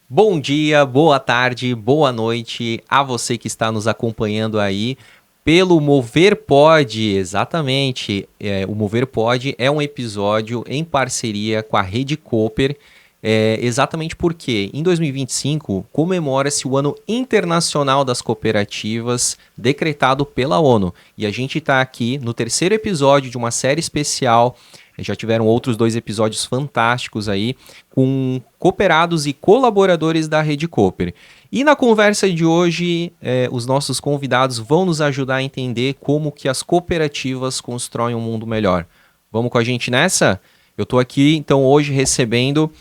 Bom dia, boa tarde, boa noite a você que está nos acompanhando aí pelo Mover Pod, exatamente. O Mover Pod é um episódio em parceria com a Rede Cooper, exatamente porque em 2025 comemora-se o Ano Internacional das Cooperativas, decretado pela ONU. E a gente está aqui no terceiro episódio de uma série especial. Já tiveram outros 2 episódios fantásticos aí, com cooperados e colaboradores da Rede Cooper. E na conversa de hoje, os nossos convidados vão nos ajudar a entender como que as cooperativas constroem um mundo melhor. Vamos com a gente nessa? Eu estou aqui, então, hoje recebendo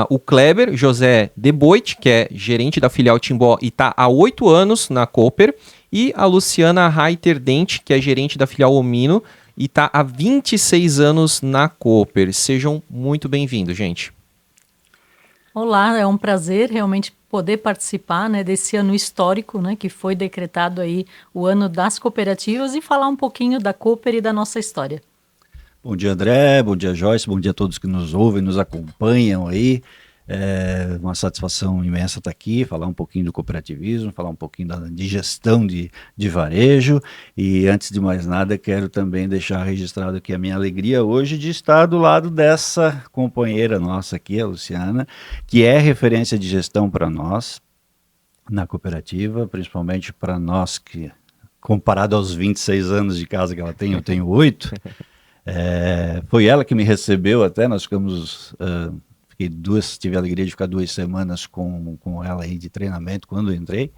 o Kleber José Deboit, que é gerente da filial Timbó e está há 8 anos na Cooper, e a Luciana Reiter Dente, que é gerente da filial Omino, e está há 26 anos na Cooper. Sejam muito bem-vindos, gente. Olá, é um prazer realmente poder participar, né, desse ano histórico, né, que foi decretado aí o ano das cooperativas e falar um pouquinho da Cooper e da nossa história. Bom dia, André, bom dia, Joyce, bom dia a todos que nos ouvem, nos acompanham aí. É uma satisfação imensa estar aqui, falar um pouquinho do cooperativismo, falar um pouquinho de gestão de varejo. E antes de mais nada, quero também deixar registrado aqui a minha alegria hoje de estar do lado dessa companheira nossa aqui, a Luciana, que é referência de gestão para nós na cooperativa, principalmente para nós que, comparado aos 26 anos de casa que ela tem, eu tenho 8. Foi ela que me recebeu até, nós ficamos... tive a alegria de ficar 2 semanas com ela aí de treinamento quando eu entrei.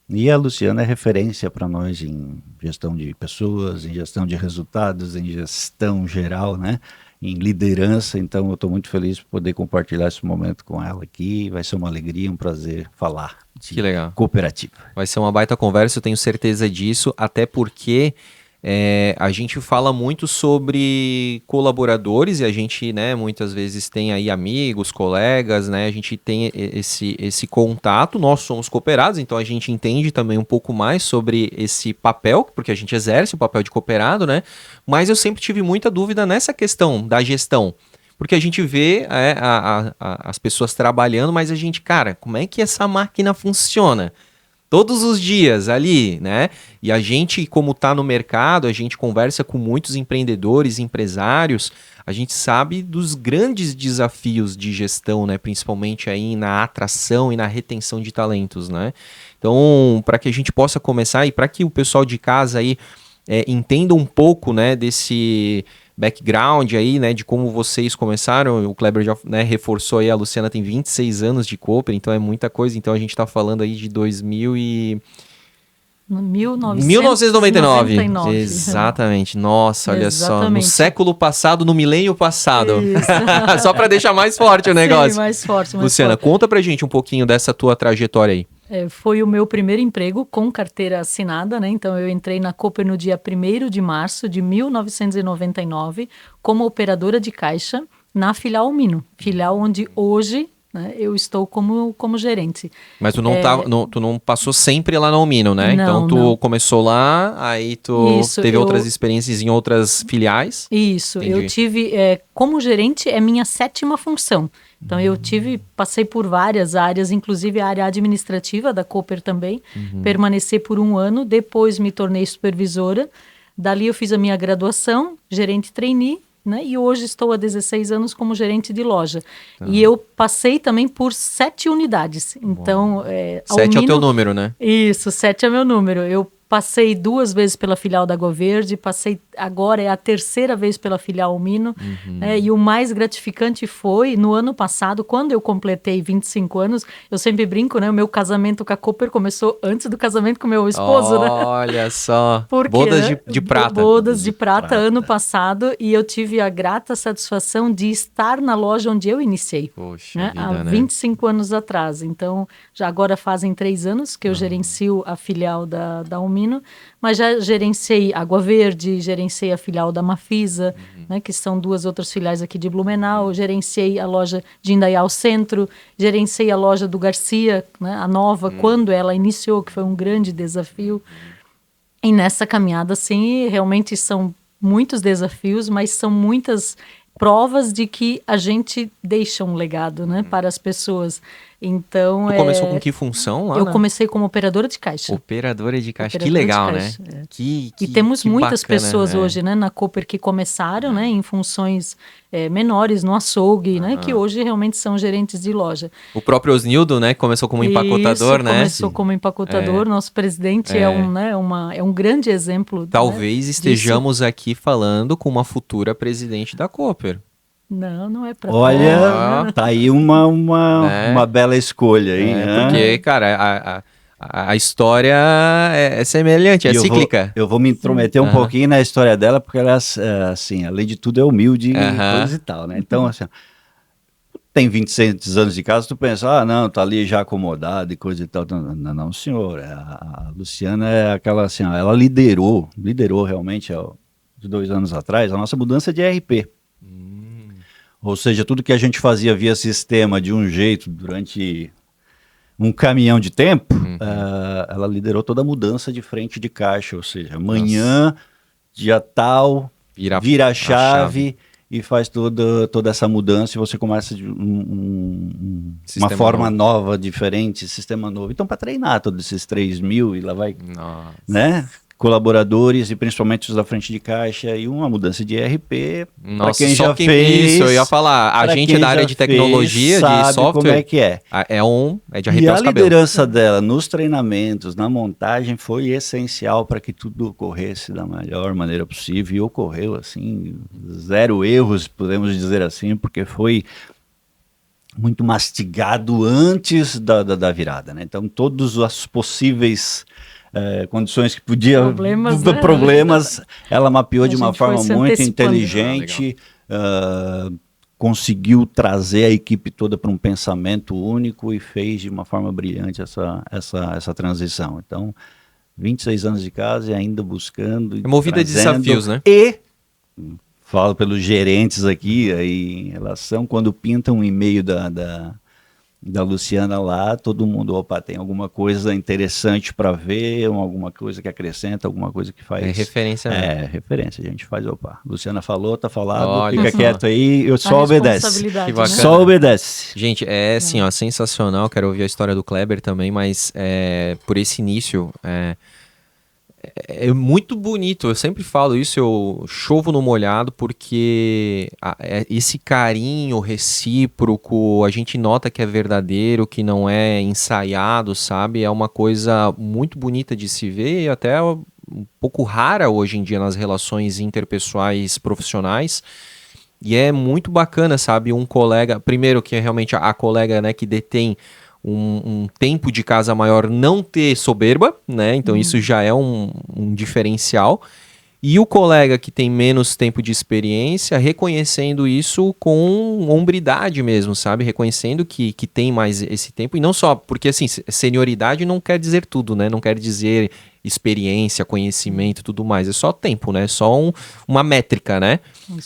E a Luciana é referência para nós em gestão de pessoas, em gestão de resultados, em gestão geral, né? Em liderança. Então eu estou muito feliz por poder compartilhar esse momento com ela aqui. Vai ser uma alegria, um prazer falar de Que legal. Cooperativa. Vai ser uma baita conversa, eu tenho certeza disso, até porque... a gente fala muito sobre colaboradores e a gente, né, muitas vezes tem aí amigos, colegas, né, a gente tem esse contato, nós somos cooperados, então a gente entende também um pouco mais sobre esse papel, porque a gente exerce o papel de cooperado, né, mas eu sempre tive muita dúvida nessa questão da gestão, porque a gente vê as pessoas trabalhando, mas a gente, cara, como é que essa máquina funciona? Todos os dias ali, né? E a gente, como está no mercado, a gente conversa com muitos empreendedores, empresários, a gente sabe dos grandes desafios de gestão, né? Principalmente aí na atração e na retenção de talentos, né? Então, para que a gente possa começar e para que o pessoal de casa aí entenda um pouco, né, desse background aí, né, de como vocês começaram, o Kleber já, né, reforçou aí, a Luciana tem 26 anos de Cooper, então é muita coisa, então a gente tá falando aí de 1999. Exatamente, nossa, olha só, no século passado, no milênio passado. Só para deixar mais forte o negócio. Sim, mais forte. Luciana, conta pra gente um pouquinho dessa tua trajetória aí. Foi o meu primeiro emprego com carteira assinada, né? Então eu entrei na Cooper no dia 1º de março de 1999 como operadora de caixa na filial Omino, filial onde hoje, né, eu estou como gerente. Mas tu tu não passou sempre lá na Omino, né? Não, então tu começou lá, aí tu teve outras experiências em outras filiais? Isso, entendi. Eu tive, como gerente, é minha 7ª função. Então passei por várias áreas, inclusive a área administrativa da Cooper também, permaneci por 1 ano, depois me tornei supervisora, dali eu fiz a minha graduação, gerente trainee, né, e hoje estou há 16 anos como gerente de loja. E eu passei também por 7 unidades. Então, 7 é o teu número, né? Isso, 7 é meu número. Eu passei 2 vezes pela filial da Água Verde, agora é a 3ª vez pela filial Omino, e o mais gratificante foi, no ano passado, quando eu completei 25 anos, eu sempre brinco, né, o meu casamento com a Cooper começou antes do casamento com o meu esposo, né? Olha só, porque, bodas, né? de prata. Bodas de prata ano passado, e eu tive a grata satisfação de estar na loja onde eu iniciei, Poxa, né, vida, há 25 anos atrás. Então, já agora fazem 3 anos que eu gerencio a filial da Omino, mas já gerenciei Água Verde, gerenciei a filial da Mafisa, né, que são 2 outras filiais aqui de Blumenau, gerenciei a loja de Indaial Centro, gerenciei a loja do Garcia, né, a nova, quando ela iniciou, que foi um grande desafio. E nessa caminhada, sim, realmente são muitos desafios, mas são muitas provas de que a gente deixa um legado, né, para as pessoas. Então, Tu começou com que função lá? eu comecei como operadora de caixa. Operadora de caixa, que Operadora de legal, caixa, né? E temos que muitas bacana, pessoas hoje, né, na Cooper que começaram, né, em funções menores, no açougue, né, que hoje realmente são gerentes de loja. O próprio Osnildo, né, começou como empacotador, Isso, né? começou como empacotador. Nosso presidente é um grande exemplo. Talvez né, estejamos aqui falando com uma futura presidente da Cooper. Não é para Olha, tá aí uma bela escolha aí, né? Porque, cara, a história é semelhante, é cíclica. Eu vou me intrometer um pouquinho na história dela, porque ela, assim, além de tudo, é humilde e coisa e tal, né? Então, assim, tem 26 anos de casa, tu pensa, não, tá ali já acomodado e coisa e tal. Não, senhor, a Luciana é aquela, assim, ela liderou realmente, de 2 anos atrás, a nossa mudança de ERP. Ou seja, tudo que a gente fazia via sistema de um jeito durante um caminhão de tempo, ela liderou toda a mudança de frente de caixa. Ou seja, amanhã, dia tal, vira a chave e faz toda essa mudança e você começa de uma forma nova, diferente, sistema novo. Então, para treinar todos esses 3 mil e lá vai, né? Colaboradores e principalmente os da frente de caixa e uma mudança de ERP. Nossa, quem já fez, isso eu ia falar. A gente é da área de tecnologia, de software, como é que é. É de arrepiar os cabelos. E a liderança dela nos treinamentos, na montagem, foi essencial para que tudo ocorresse da melhor maneira possível. E ocorreu assim, 0 erros, podemos dizer assim, porque foi muito mastigado antes da virada, né? Então, todos os possíveis condições que podia problemas ela mapeou de uma forma muito inteligente, conseguiu trazer a equipe toda para um pensamento único e fez de uma forma brilhante essa transição. Então, 26 anos de casa e ainda buscando, é movida de desafios, né? E falo pelos gerentes aqui aí, em relação quando pintam um e-mail da Luciana lá, todo mundo, tem alguma coisa interessante para ver, alguma coisa que acrescenta, alguma coisa que faz... É referência mesmo. É, referência, a gente faz, Luciana falou, tá falado, fica quieto aí, eu só obedece. Que bacana. Só obedece. Gente, assim, ó, sensacional, quero ouvir a história do Kleber também, mas por esse início... É muito bonito, eu sempre falo isso, eu chovo no molhado, porque esse carinho recíproco, a gente nota que é verdadeiro, que não é ensaiado, sabe? É uma coisa muito bonita de se ver e até um pouco rara hoje em dia nas relações interpessoais profissionais. E é muito bacana, sabe? Um colega, primeiro que é realmente a colega, né, que detém um tempo de casa maior, não ter soberba, né? Então isso já é um diferencial. E o colega que tem menos tempo de experiência, reconhecendo isso com hombridade mesmo, sabe? Reconhecendo que tem mais esse tempo. E não só, porque assim, senioridade não quer dizer tudo, né? Não quer dizer experiência, conhecimento, tudo mais. É só tempo, né? É só uma métrica, né?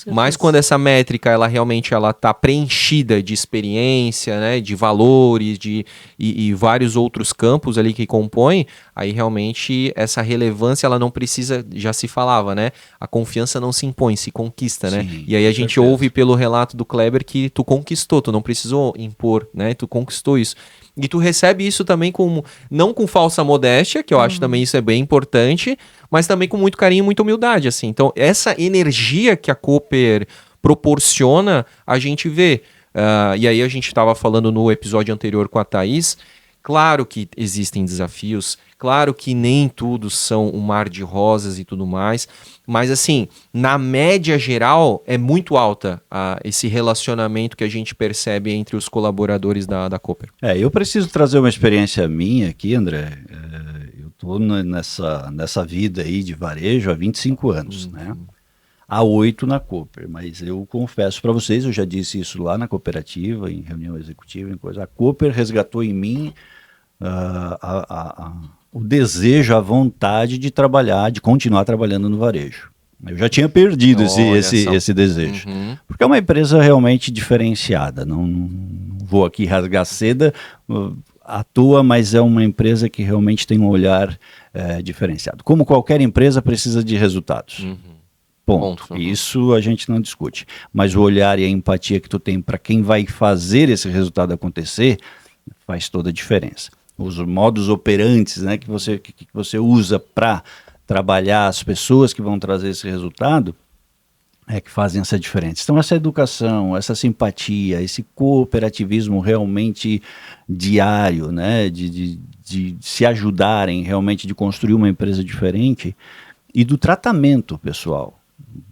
Mas quando essa métrica, ela realmente tá preenchida de experiência, né? De valores, e vários outros campos ali que compõem, aí realmente essa relevância, ela não precisa, já se falava, né? A confiança não se impõe, se conquista, né? Sim, e aí a gente ouve pelo relato do Kleber que tu conquistou, tu não precisou impor, né? Tu conquistou isso. E tu recebe isso também não com falsa modéstia, que eu acho também isso é bem importante, mas também com muito carinho e muita humildade, assim. Então, essa energia que a Cooper proporciona, a gente vê. E aí a gente estava falando no episódio anterior com a Thaís, claro que existem desafios, claro que nem tudo são um mar de rosas e tudo mais, mas assim, na média geral é muito alta esse relacionamento que a gente percebe entre os colaboradores da Cooper. Eu preciso trazer uma experiência minha aqui, André. Eu estou nessa vida aí de varejo há 25 anos, né? Há 8 na Cooper, mas eu confesso para vocês, eu já disse isso lá na cooperativa, em reunião executiva, em coisa. A Cooper resgatou em mim o desejo, a vontade de trabalhar, de continuar trabalhando no varejo. Eu já tinha perdido esse desejo, porque é uma empresa realmente diferenciada. Não vou aqui rasgar seda à toa, mas é uma empresa que realmente tem um olhar diferenciado. Como qualquer empresa precisa de resultados. Ponto. Isso a gente não discute. Mas o olhar e a empatia que tu tem para quem vai fazer esse resultado acontecer faz toda a diferença. Os modus operantes, né, que você usa para trabalhar as pessoas que vão trazer esse resultado é que fazem essa diferença. Então essa educação, essa simpatia, esse cooperativismo realmente diário, né, de se ajudarem realmente, de construir uma empresa diferente, e do tratamento pessoal.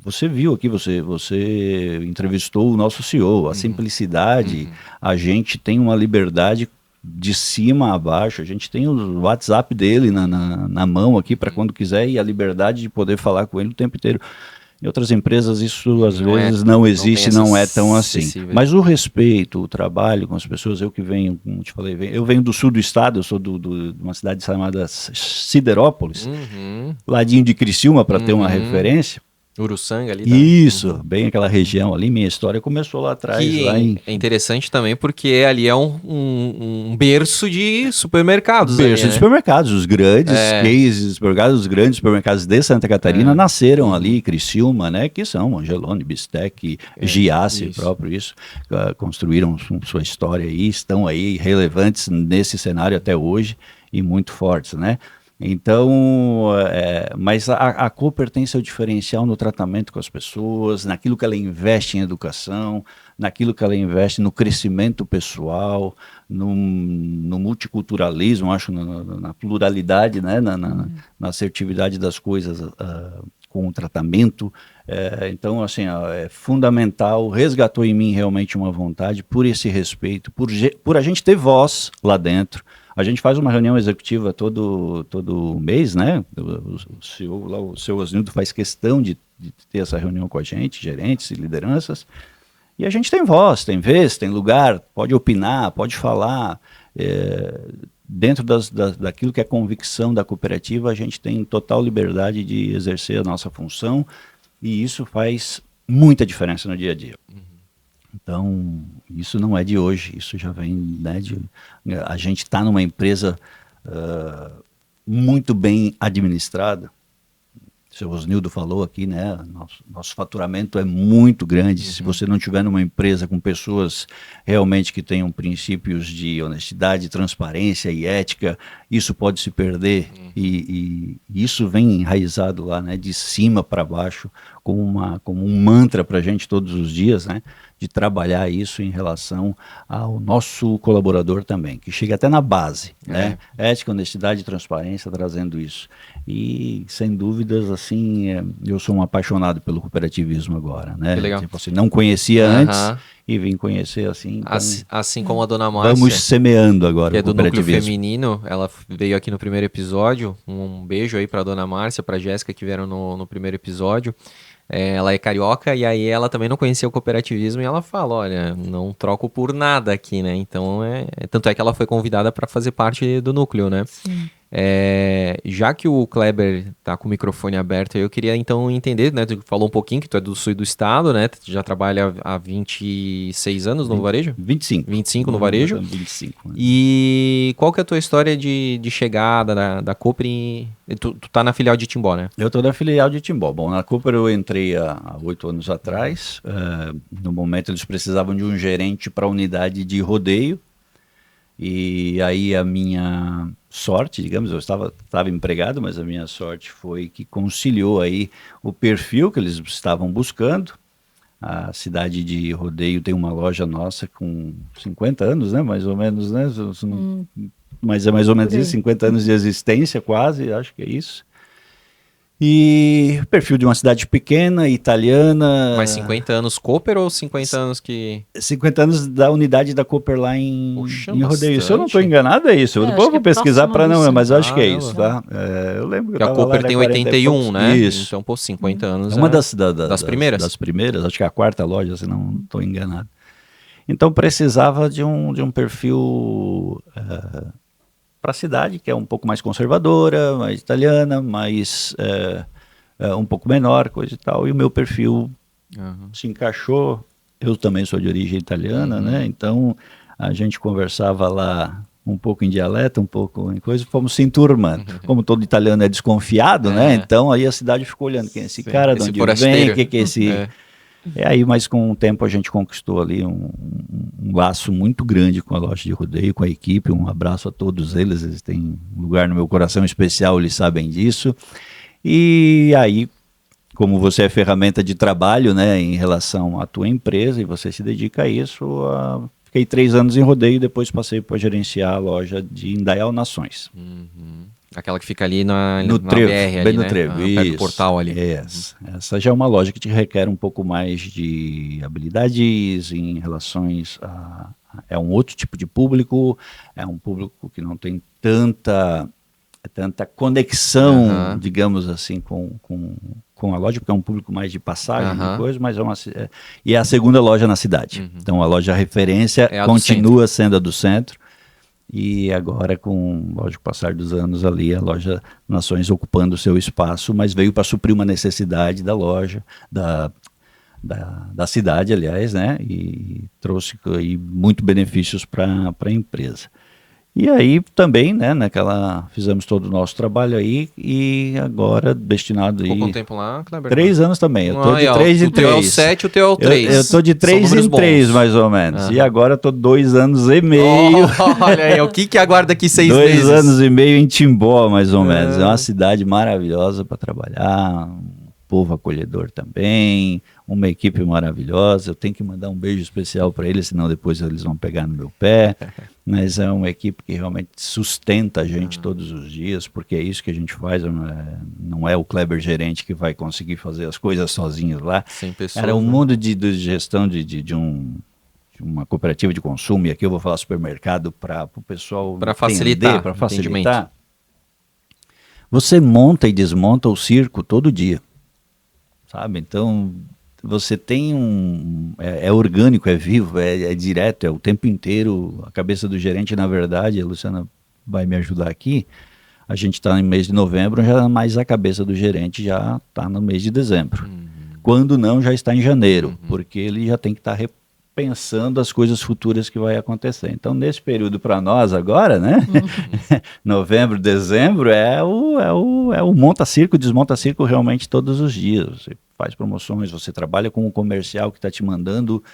Você viu aqui, você entrevistou o nosso CEO, a simplicidade, a gente tem uma liberdade de cima a baixo, a gente tem o WhatsApp dele na mão aqui para quando quiser, e a liberdade de poder falar com ele o tempo inteiro. Em outras empresas isso às vezes não existe, não é tão assim. Mas o respeito, o trabalho com as pessoas, eu que venho, como te falei, eu venho do sul do estado, eu sou de uma cidade chamada Siderópolis, ladinho de Criciúma, para ter uma referência. Uruçanga ali. Isso, bem aquela região ali, minha história começou lá atrás. É interessante também porque ali é um berço de supermercados. Berço de supermercados, os grandes cases, os grandes supermercados de Santa Catarina nasceram ali, Criciúma, né, que são Angelone, Bistec, Giasse, próprio isso, construíram sua história aí, estão aí relevantes nesse cenário até hoje e muito fortes, né? Então, mas a Cooper tem seu diferencial no tratamento com as pessoas, naquilo que ela investe em educação, naquilo que ela investe no crescimento pessoal, no multiculturalismo, acho, na pluralidade, né, na assertividade das coisas com o tratamento. Então, assim, é fundamental, resgatou em mim realmente uma vontade por esse respeito, por a gente ter voz lá dentro. A gente faz uma reunião executiva todo mês, né? O seu Osnildo faz questão de ter essa reunião com a gente, gerentes e lideranças. E a gente tem voz, tem vez, tem lugar, pode opinar, pode falar. Dentro daquilo que é convicção da cooperativa, a gente tem total liberdade de exercer a nossa função, e isso faz muita diferença no dia a dia. Então, isso não é de hoje, isso já vem, né, a gente está numa empresa muito bem administrada. O seu Osnildo falou aqui, né, nosso faturamento é muito grande. Se você não tiver numa empresa com pessoas realmente que tenham princípios de honestidade, transparência e ética, isso pode se perder, e isso vem enraizado lá, né, de cima para baixo, como um mantra para a gente todos os dias, né, de trabalhar isso em relação ao nosso colaborador também, que chega até na base, né? Ética, honestidade e transparência, trazendo isso. E, sem dúvidas, assim, eu sou um apaixonado pelo cooperativismo agora, né? Que legal. Tipo assim, não conhecia antes e vim conhecer assim. Então, assim como a dona Márcia. Vamos semeando agora que é do Núcleo Feminino, ela veio aqui no primeiro episódio. Um beijo aí para a dona Márcia, para a Jéssica, que vieram no primeiro episódio. Ela é carioca e aí ela também não conhecia o cooperativismo e ela fala, olha, não troco por nada aqui, né? Então, tanto é que ela foi convidada para fazer parte do núcleo, né? Sim. Já que o Kleber tá com o microfone aberto, eu queria então entender, né? Tu falou um pouquinho que tu é do sul do estado, né? Tu já trabalha há 26 anos no varejo? 25. 25 no varejo? 25. Né? E qual que é a tua história de chegada da Cooper? Tu tá na filial de Timbó, né? Eu tô na filial de Timbó. Bom, na Cooper eu entrei há 8 anos atrás. No momento eles precisavam de um gerente para a unidade de rodeio. E aí a minha sorte, digamos, eu estava empregado, mas a minha sorte foi que conciliou aí o perfil que eles estavam buscando. A cidade de Rodeio tem uma loja nossa com 50 anos, né, mais ou menos, né, mas é mais ou menos isso, 50 anos de existência quase, acho que é isso. E perfil de uma cidade pequena, italiana. Mas 50 anos Cooper ou 50 anos que... 50 anos da unidade da Cooper lá em Rodeio. Se eu não estou enganado, é isso. Depois eu vou pesquisar para não, mas eu acho que é isso, tá? Eu lembro que a Cooper tem 81, né? Isso. Então, pô, 50 anos. É uma das primeiras. Das primeiras, acho que é a quarta loja, se não estou enganado. Então precisava de um perfil para a cidade, que é um pouco mais conservadora, mais italiana, mais um pouco menor, coisa e tal, e o meu perfil se encaixou. Eu também sou de origem italiana, né? Então a gente conversava lá um pouco em dialeto, um pouco em coisa, fomos se enturmando. Como todo italiano é desconfiado, né? Então aí a cidade ficou olhando quem é esse cara, de onde vem, o que é esse... aí, mas com o tempo a gente conquistou ali um um laço muito grande com a loja de rodeio, com a equipe. Um abraço a todos eles têm um lugar no meu coração especial, eles sabem disso. E aí, como você é ferramenta de trabalho, né, em relação à tua empresa, e você se dedica a isso, fiquei 3 anos em rodeio e depois passei para gerenciar a loja de Indaial Nações. Aquela que fica ali no Trevo, BR, ali, bem no né? Trevo, Perto do portal ali. Essa já é uma loja que te requer um pouco mais de habilidades em relações a... É um outro tipo de público, é um público que não tem tanta conexão, digamos assim, com a loja, porque é um público mais de passagem, de coisa, mas e é a segunda loja na cidade. Então a loja referência continua sendo a do centro. E agora, com o passar dos anos ali, a loja Nações ocupando o seu espaço, mas veio para suprir uma necessidade da loja, da cidade, aliás, né? E trouxe aí muito benefícios para a empresa. E aí também, né, fizemos todo o nosso trabalho aí e agora destinado Ficou aí... quanto tempo lá, Kleber? 3 anos também, eu tô de 3 em 3. O teu é o 7, o teu é o 3. Eu tô de 3 em 3, mais ou menos. E agora tô 2 anos e meio. Olha aí, o que aguarda aqui 6 meses? 2 anos e meio em Timbó, mais ou menos. É uma cidade maravilhosa para trabalhar, um povo acolhedor também, uma equipe maravilhosa. Eu tenho que mandar um beijo especial para eles, senão depois eles vão pegar no meu pé. Mas é uma equipe que realmente sustenta a gente todos os dias, porque é isso que a gente faz. Não é o Kleber gerente que vai conseguir fazer as coisas sozinho lá. 100 pessoas, era um mundo de gestão de uma cooperativa de consumo, e aqui eu vou falar supermercado para o pessoal para facilitar, para facilitar. Você monta e desmonta o circo todo dia, sabe? Então você tem é orgânico, é vivo, é direto, é o tempo inteiro. A cabeça do gerente, na verdade, a Luciana vai me ajudar aqui, a gente está no mês de novembro, mas a cabeça do gerente já está no mês de dezembro. Quando não, já está em janeiro, porque ele já tem que estar repensando as coisas futuras que vai acontecer. Então, nesse período para nós agora, né? Novembro, dezembro, é o monta-circo, desmonta-circo realmente todos os dias. Você faz promoções, você trabalha com um comercial que está te mandando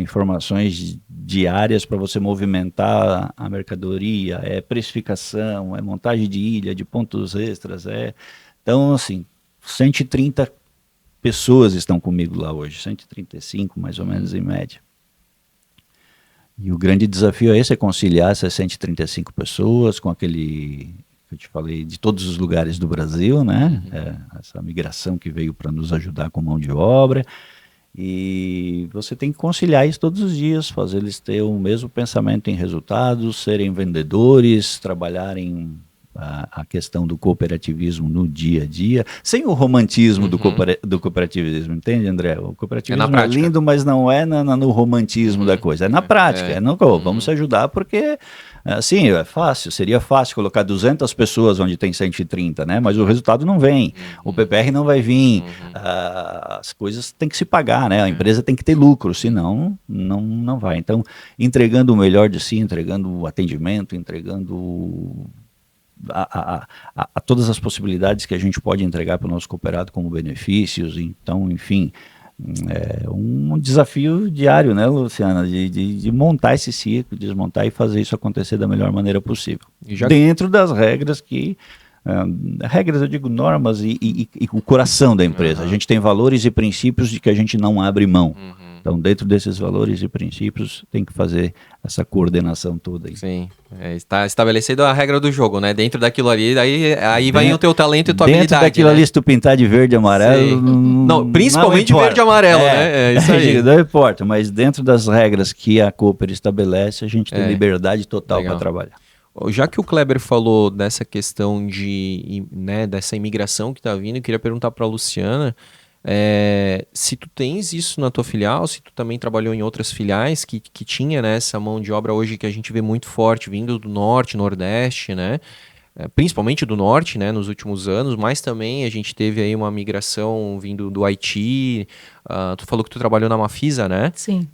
informações diárias para você movimentar a mercadoria, é precificação, é montagem de ilha, de pontos extras, Então, assim, 130 pessoas estão comigo lá hoje, 135 mais ou menos em média. E o grande desafio é esse, é conciliar essas 135 pessoas com aquele que eu te falei, de todos os lugares do Brasil, né? Essa migração que veio para nos ajudar com mão de obra. E você tem que conciliar isso todos os dias, fazer eles ter o mesmo pensamento em resultados, serem vendedores, trabalharem a questão do cooperativismo no dia a dia, sem o romantismo do cooperativismo, entende, André? O cooperativismo é lindo, mas não é no romantismo da coisa, é na prática, vamos se ajudar porque, assim, é fácil, seria fácil colocar 200 pessoas onde tem 130, né? Mas o resultado não vem, o PPR não vai vir, as coisas têm que se pagar, né? A empresa tem que ter lucro, senão não vai. Então, entregando o melhor de si, entregando o atendimento, entregando a todas as possibilidades que a gente pode entregar para o nosso cooperado como benefícios. Então, enfim, é um desafio diário, né, Luciana, de montar esse ciclo, desmontar e fazer isso acontecer da melhor maneira possível. Dentro das regras regras, eu digo normas e o coração da empresa. A gente tem valores e princípios de que a gente não abre mão. Então, dentro desses valores e princípios, tem que fazer essa coordenação toda aí. Sim, está estabelecido a regra do jogo, né? Dentro daquilo ali, aí vai o teu talento e tua habilidade. Dentro daquilo ali, se tu pintar de verde e amarelo... Não, principalmente verde e amarelo, né? É isso aí. Não importa, mas dentro das regras que a Cooper estabelece, a gente tem liberdade total para trabalhar. Já que o Kleber falou dessa questão dessa imigração que está vindo, eu queria perguntar para a Luciana... se tu tens isso na tua filial, se tu também trabalhou em outras filiais que tinha, né, essa mão de obra hoje que a gente vê muito forte, vindo do norte, nordeste, né, principalmente do norte, né, nos últimos anos, mas também a gente teve aí uma migração vindo do Haiti. Tu falou que tu trabalhou na Mafisa, né? Sim.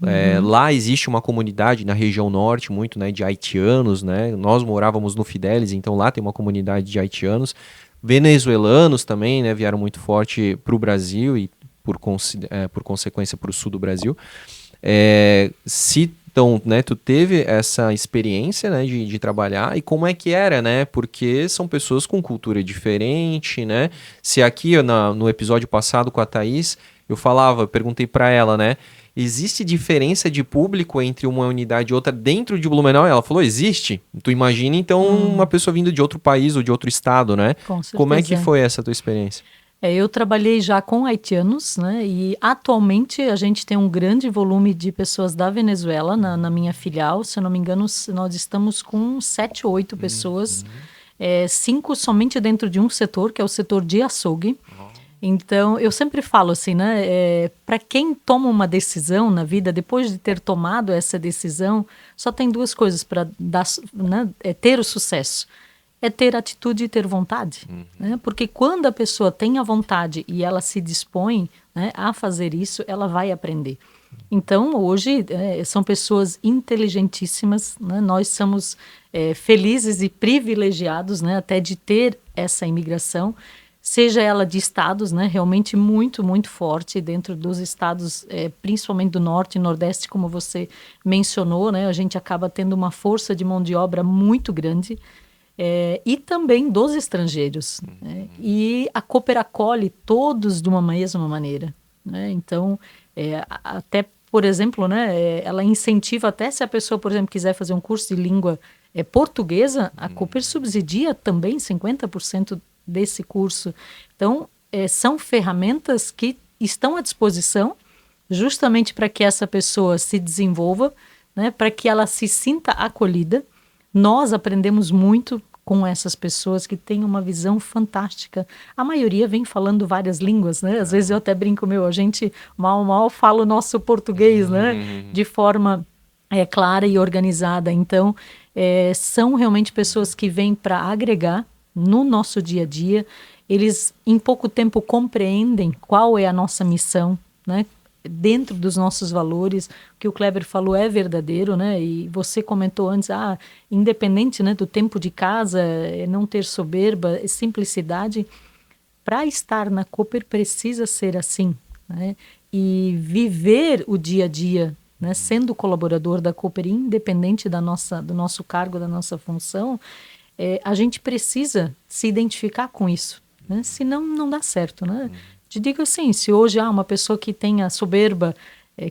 Lá existe uma comunidade na região norte, muito, né, de haitianos, né, nós morávamos no Fidelis, então lá tem uma comunidade de haitianos. Venezuelanos também, né, vieram muito forte para o Brasil e, por consequência, para o sul do Brasil. Se Então, né, tu teve essa experiência, né, de trabalhar, e como é que era, né? Porque são pessoas com cultura diferente, né? Se aqui no episódio passado com a Thaís, eu perguntei para ela, né? Existe diferença de público entre uma unidade e outra dentro de Blumenau? Ela falou, existe. Tu imagina, então, uma pessoa vindo de outro país ou de outro estado, né? Com certeza. Como é que foi essa tua experiência? Eu trabalhei já com haitianos, né? E atualmente a gente tem um grande volume de pessoas da Venezuela na minha filial. Se eu não me engano, nós estamos com 7 ou 8 pessoas, 5 somente dentro de um setor, que é o setor de açougue. Então, eu sempre falo assim, né? Para quem toma uma decisão na vida, depois de ter tomado essa decisão, só tem 2 coisas para ter o sucesso. É ter atitude e ter vontade. Né? Porque quando a pessoa tem a vontade e ela se dispõe, né, a fazer isso, ela vai aprender. Então, hoje, são pessoas inteligentíssimas, né? Nós somos felizes e privilegiados, né, até de ter essa imigração, seja ela de estados, né, realmente muito, muito forte dentro dos estados, principalmente do norte e nordeste, como você mencionou, né, a gente acaba tendo uma força de mão de obra muito grande, e também dos estrangeiros. Né? E a Cooper acolhe todos de uma mesma maneira. Né? Então, até, por exemplo, né, ela incentiva até se a pessoa, por exemplo, quiser fazer um curso de língua portuguesa, a Cooper subsidia também 50% desse curso. Então, são ferramentas que estão à disposição justamente para que essa pessoa se desenvolva, né, para que ela se sinta acolhida. Nós aprendemos muito com essas pessoas que têm uma visão fantástica. A maioria vem falando várias línguas, né? Às vezes eu até brinco, a gente mal fala o nosso português, né? De forma clara e organizada. Então, são realmente pessoas que vêm para agregar no nosso dia a dia. Eles, em pouco tempo, compreendem qual é a nossa missão, né? Dentro dos nossos valores. O que o Kleber falou é verdadeiro, né? E você comentou antes, independente, né, do tempo de casa, não ter soberba, simplicidade. Para estar na Cooper precisa ser assim, né? E viver o dia a dia, né, sendo colaborador da Cooper, independente do nosso cargo, da nossa função, a gente precisa se identificar com isso, né? Senão não dá certo, né? Te digo assim, se hoje uma pessoa que tenha soberba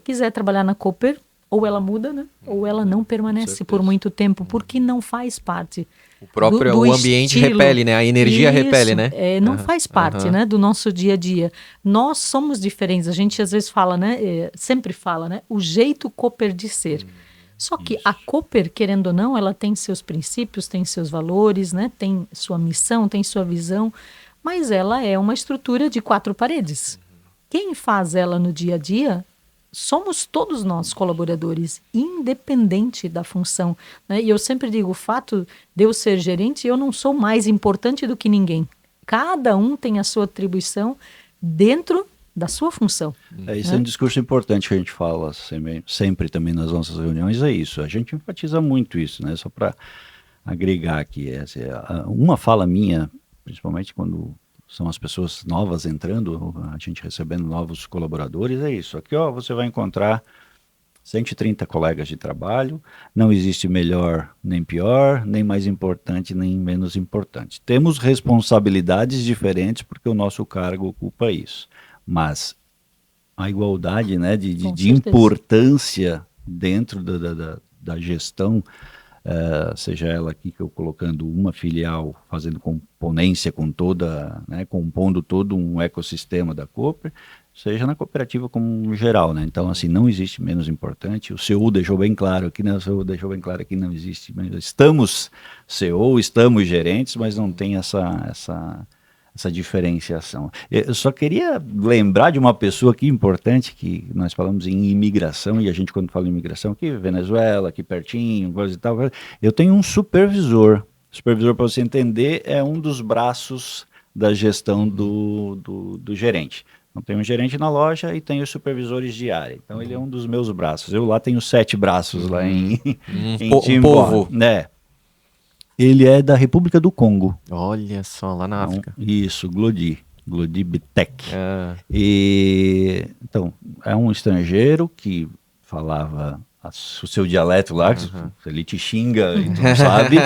quiser trabalhar na Cooper, ou ela muda, né? Ou ela não permanece por muito tempo, porque não faz parte o ambiente estilo. repele, né? A energia Isso, repele, né? Não faz parte, né, do nosso dia a dia. Nós somos diferentes. A gente às vezes fala, né? Sempre fala, né? O jeito Cooper de ser. Só que a Cooper, querendo ou não, ela tem seus princípios, tem seus valores, né? Tem sua missão, tem sua visão, mas ela é uma estrutura de 4 paredes. Quem faz ela no dia a dia somos todos nós colaboradores, independente da função. Né? E eu sempre digo, o fato de eu ser gerente, eu não sou mais importante do que ninguém. Cada um tem a sua atribuição dentro da sua função. Isso é um discurso importante que a gente fala sempre também nas nossas reuniões, é isso. A gente enfatiza muito isso, né? Só para agregar aqui. Uma fala minha, principalmente quando são as pessoas novas entrando, a gente recebendo novos colaboradores, é isso. Aqui, você vai encontrar 130 colegas de trabalho, não existe melhor nem pior, nem mais importante nem menos importante. Temos responsabilidades diferentes porque o nosso cargo ocupa isso. Mas a igualdade, né, de importância dentro da gestão, seja ela aqui que eu colocando uma filial, fazendo componência com toda, né, compondo todo um ecossistema da Cooper, seja na cooperativa como geral, né? Então, assim, não existe menos importante. O CEO deixou bem claro aqui, né? O CEO deixou bem claro aqui, não existe. Estamos CEO, estamos gerentes, mas não tem essa diferenciação. Eu só queria lembrar de uma pessoa aqui importante, que nós falamos em imigração, e a gente quando fala em imigração, aqui Venezuela, aqui pertinho, coisa e tal, eu tenho um supervisor. Supervisor, para você entender, é um dos braços da gestão do gerente. Então, tem um gerente na loja e tem os supervisores de área. Então, ele é um dos meus braços. Eu lá tenho 7 braços lá em Timbó. Povo. Né? Ele é da República do Congo. Olha só, lá na África. Isso, Glodi Bitek. Então, é um estrangeiro que falava o seu dialeto lá, que ele te xinga e tu não sabe,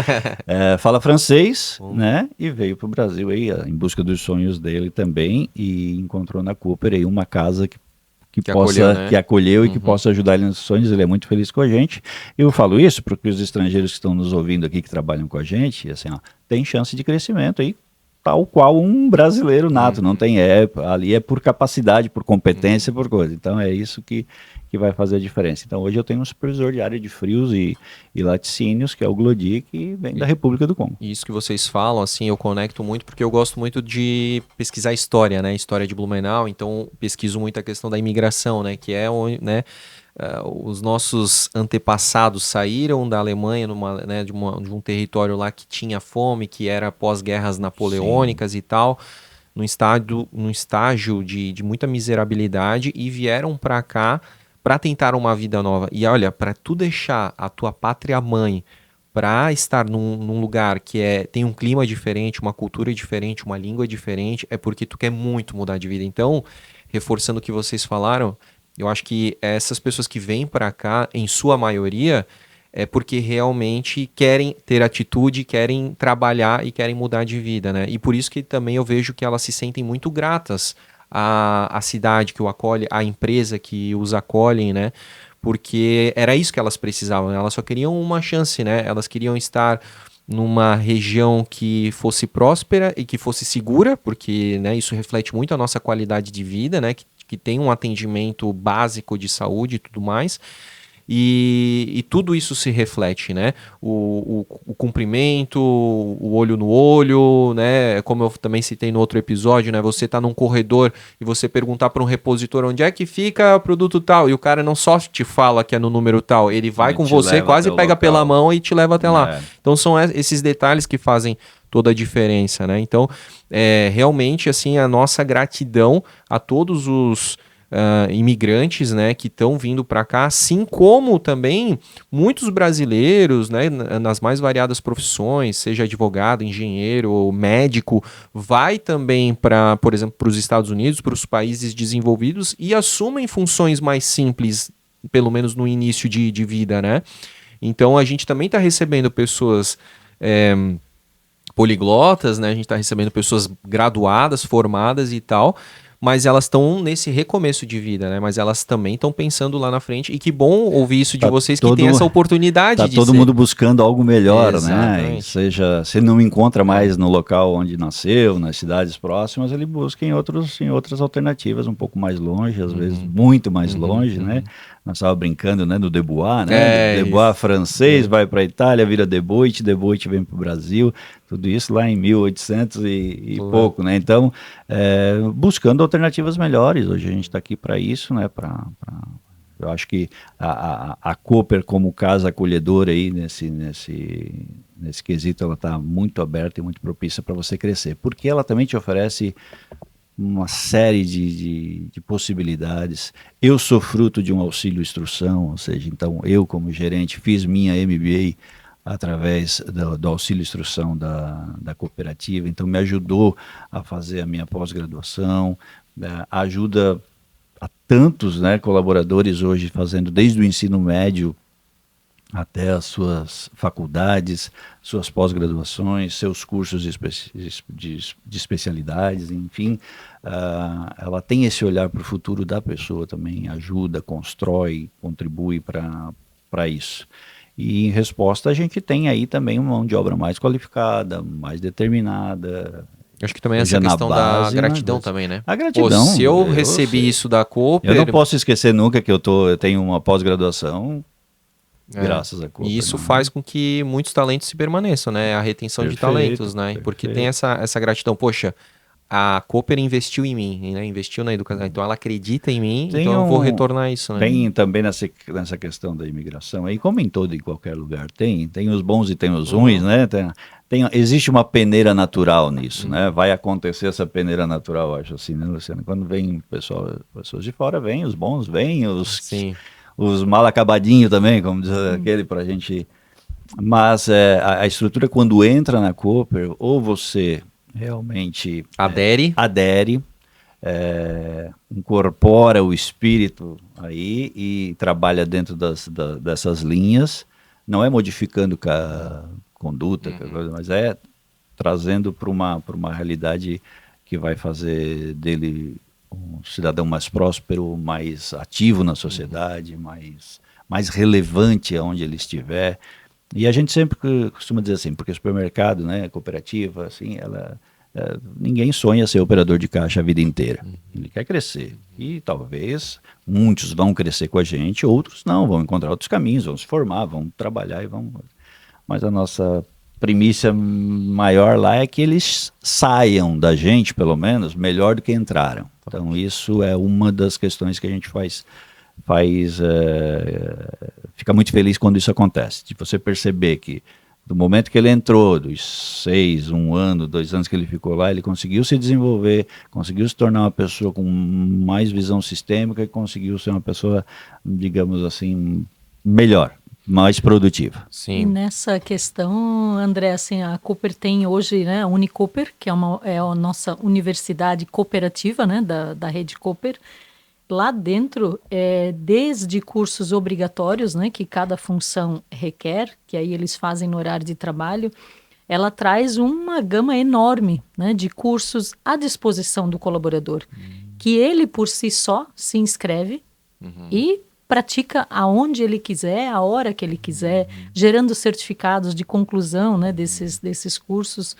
fala francês, né? E veio para o Brasil aí em busca dos sonhos dele também e encontrou na Cooper aí uma casa que acolheu e que possa ajudar ele nos sonhos. Ele é muito feliz com a gente. Eu falo isso porque os estrangeiros que estão nos ouvindo aqui, que trabalham com a gente, assim, ó, tem chance de crescimento aí, tal qual um brasileiro nato, não tem, ali é por capacidade, por competência, por coisa. Então é isso que vai fazer a diferença. Então hoje eu tenho um supervisor de área de frios e laticínios, que é o Glodi, que vem da República do Congo. Isso que vocês falam, assim, eu conecto muito porque eu gosto muito de pesquisar história, né, história de Blumenau, então pesquiso muito a questão da imigração, né, que é onde, né, os nossos antepassados saíram da Alemanha de um território lá que tinha fome, que era pós-guerras napoleônicas e tal, num estágio de muita miserabilidade e vieram para cá para tentar uma vida nova. E olha, para tu deixar a tua pátria mãe para estar num lugar que tem um clima diferente, uma cultura diferente, uma língua diferente, é porque tu quer muito mudar de vida. Então, reforçando o que vocês falaram, eu acho que essas pessoas que vêm para cá, em sua maioria, é porque realmente querem ter atitude, querem trabalhar e querem mudar de vida, né? E por isso que também eu vejo que elas se sentem muito gratas à cidade que o acolhe, à empresa que os acolhem, né? Porque era isso que elas precisavam, né? Elas só queriam uma chance, né? Elas queriam estar numa região que fosse próspera e que fosse segura, porque, né, isso reflete muito a nossa qualidade de vida, né? Que tem um atendimento básico de saúde e tudo mais. E tudo isso se reflete, né? O cumprimento, o olho no olho, né? Como eu também citei no outro episódio, né? Você tá num corredor e você perguntar para um repositor onde é que fica produto tal, e o cara não só te fala que é no número tal, ele vai com você, quase pega pela mão e te leva até lá. Então são esses detalhes que fazem toda a diferença, né? Então, realmente, assim, a nossa gratidão a todos os imigrantes, né, que estão vindo para cá, assim como também muitos brasileiros, né, nas mais variadas profissões, seja advogado, engenheiro, médico, vai também para, por exemplo, para os Estados Unidos, para os países desenvolvidos e assumem funções mais simples, pelo menos no início de vida, né? Então a gente também está recebendo pessoas poliglotas, né? A gente está recebendo pessoas graduadas, formadas e tal, mas elas estão nesse recomeço de vida, né? Mas elas também estão pensando lá na frente. E que bom ouvir isso de vocês, que tem essa oportunidade de todo mundo buscando algo melhor, né? Seja, se ele não encontra mais no local onde nasceu, nas cidades próximas, ele busca em outras alternativas, um pouco mais longe, às vezes muito mais longe, né? Nós estávamos brincando, né, do Debois, né? Debois francês, vai para a Itália, vira Deboit vem para o Brasil, tudo isso lá em 1800 e pouco, né? Então, buscando alternativas melhores. Hoje a gente está aqui para isso, né? Eu acho que a Cooper, como casa acolhedora aí nesse quesito, ela está muito aberta e muito propícia para você crescer, porque ela também te oferece uma série de possibilidades. Eu sou fruto de um auxílio instrução, ou seja, então eu como gerente fiz minha MBA através do auxílio instrução da cooperativa, então me ajudou a fazer a minha pós-graduação, ajuda a tantos, né, colaboradores hoje fazendo desde o ensino médio até as suas faculdades, suas pós-graduações, seus cursos de especialidades, enfim, ela tem esse olhar para o futuro da pessoa também, ajuda, constrói, contribui para isso. E em resposta a gente tem aí também uma mão de obra mais qualificada, mais determinada. Eu acho que também essa questão da gratidão também, né? A gratidão. Se eu recebi isso da Cooper... Eu não posso esquecer nunca que eu tenho uma pós-graduação graças a Cooper. E isso faz com que muitos talentos se permaneçam, né? A retenção de talentos, né? Porque tem essa gratidão. Poxa, a Cooper investiu em mim, né? Investiu na educação. Então ela acredita em mim, então eu vou retornar isso, né? Tem também nessa questão da imigração, aí como em todo e qualquer lugar tem os bons e tem os ruins, né? Existe uma peneira natural nisso, né? Vai acontecer essa peneira natural, acho assim, né, Luciano? Quando vem pessoas de fora, vem os bons, vem os mal acabadinhos também, como diz aquele, pra gente... Mas a estrutura, quando entra na Cooper, ou você realmente... adere, incorpora o espírito aí e trabalha dentro dessas linhas, não é modificando a conduta, mas é trazendo para uma realidade que vai fazer dele um cidadão mais próspero, mais ativo na sociedade, mais relevante aonde ele estiver. E a gente sempre costuma dizer assim, porque supermercado, né, cooperativa, assim, ninguém sonha ser operador de caixa a vida inteira. Ele quer crescer. E talvez muitos vão crescer com a gente, outros não, vão encontrar outros caminhos, vão se formar, vão trabalhar e vão... Mas a nossa primícia maior lá é que eles saiam da gente, pelo menos, melhor do que entraram. Então isso é uma das questões que a gente fica muito feliz quando isso acontece, de você perceber que do momento que ele entrou, dos 6, 1 ano, 2 anos que ele ficou lá, ele conseguiu se desenvolver, conseguiu se tornar uma pessoa com mais visão sistêmica e conseguiu ser uma pessoa, digamos assim, melhor, mais produtiva. Sim. E nessa questão, André, assim, a Cooper tem hoje, né, a Unicooper, que é a nossa universidade cooperativa, né, da rede Cooper. Lá dentro, desde cursos obrigatórios, né, que cada função requer, que aí eles fazem no horário de trabalho, ela traz uma gama enorme, né, de cursos à disposição do colaborador, que ele por si só se inscreve e pratica aonde ele quiser, a hora que ele quiser, gerando certificados de conclusão, né, desses cursos.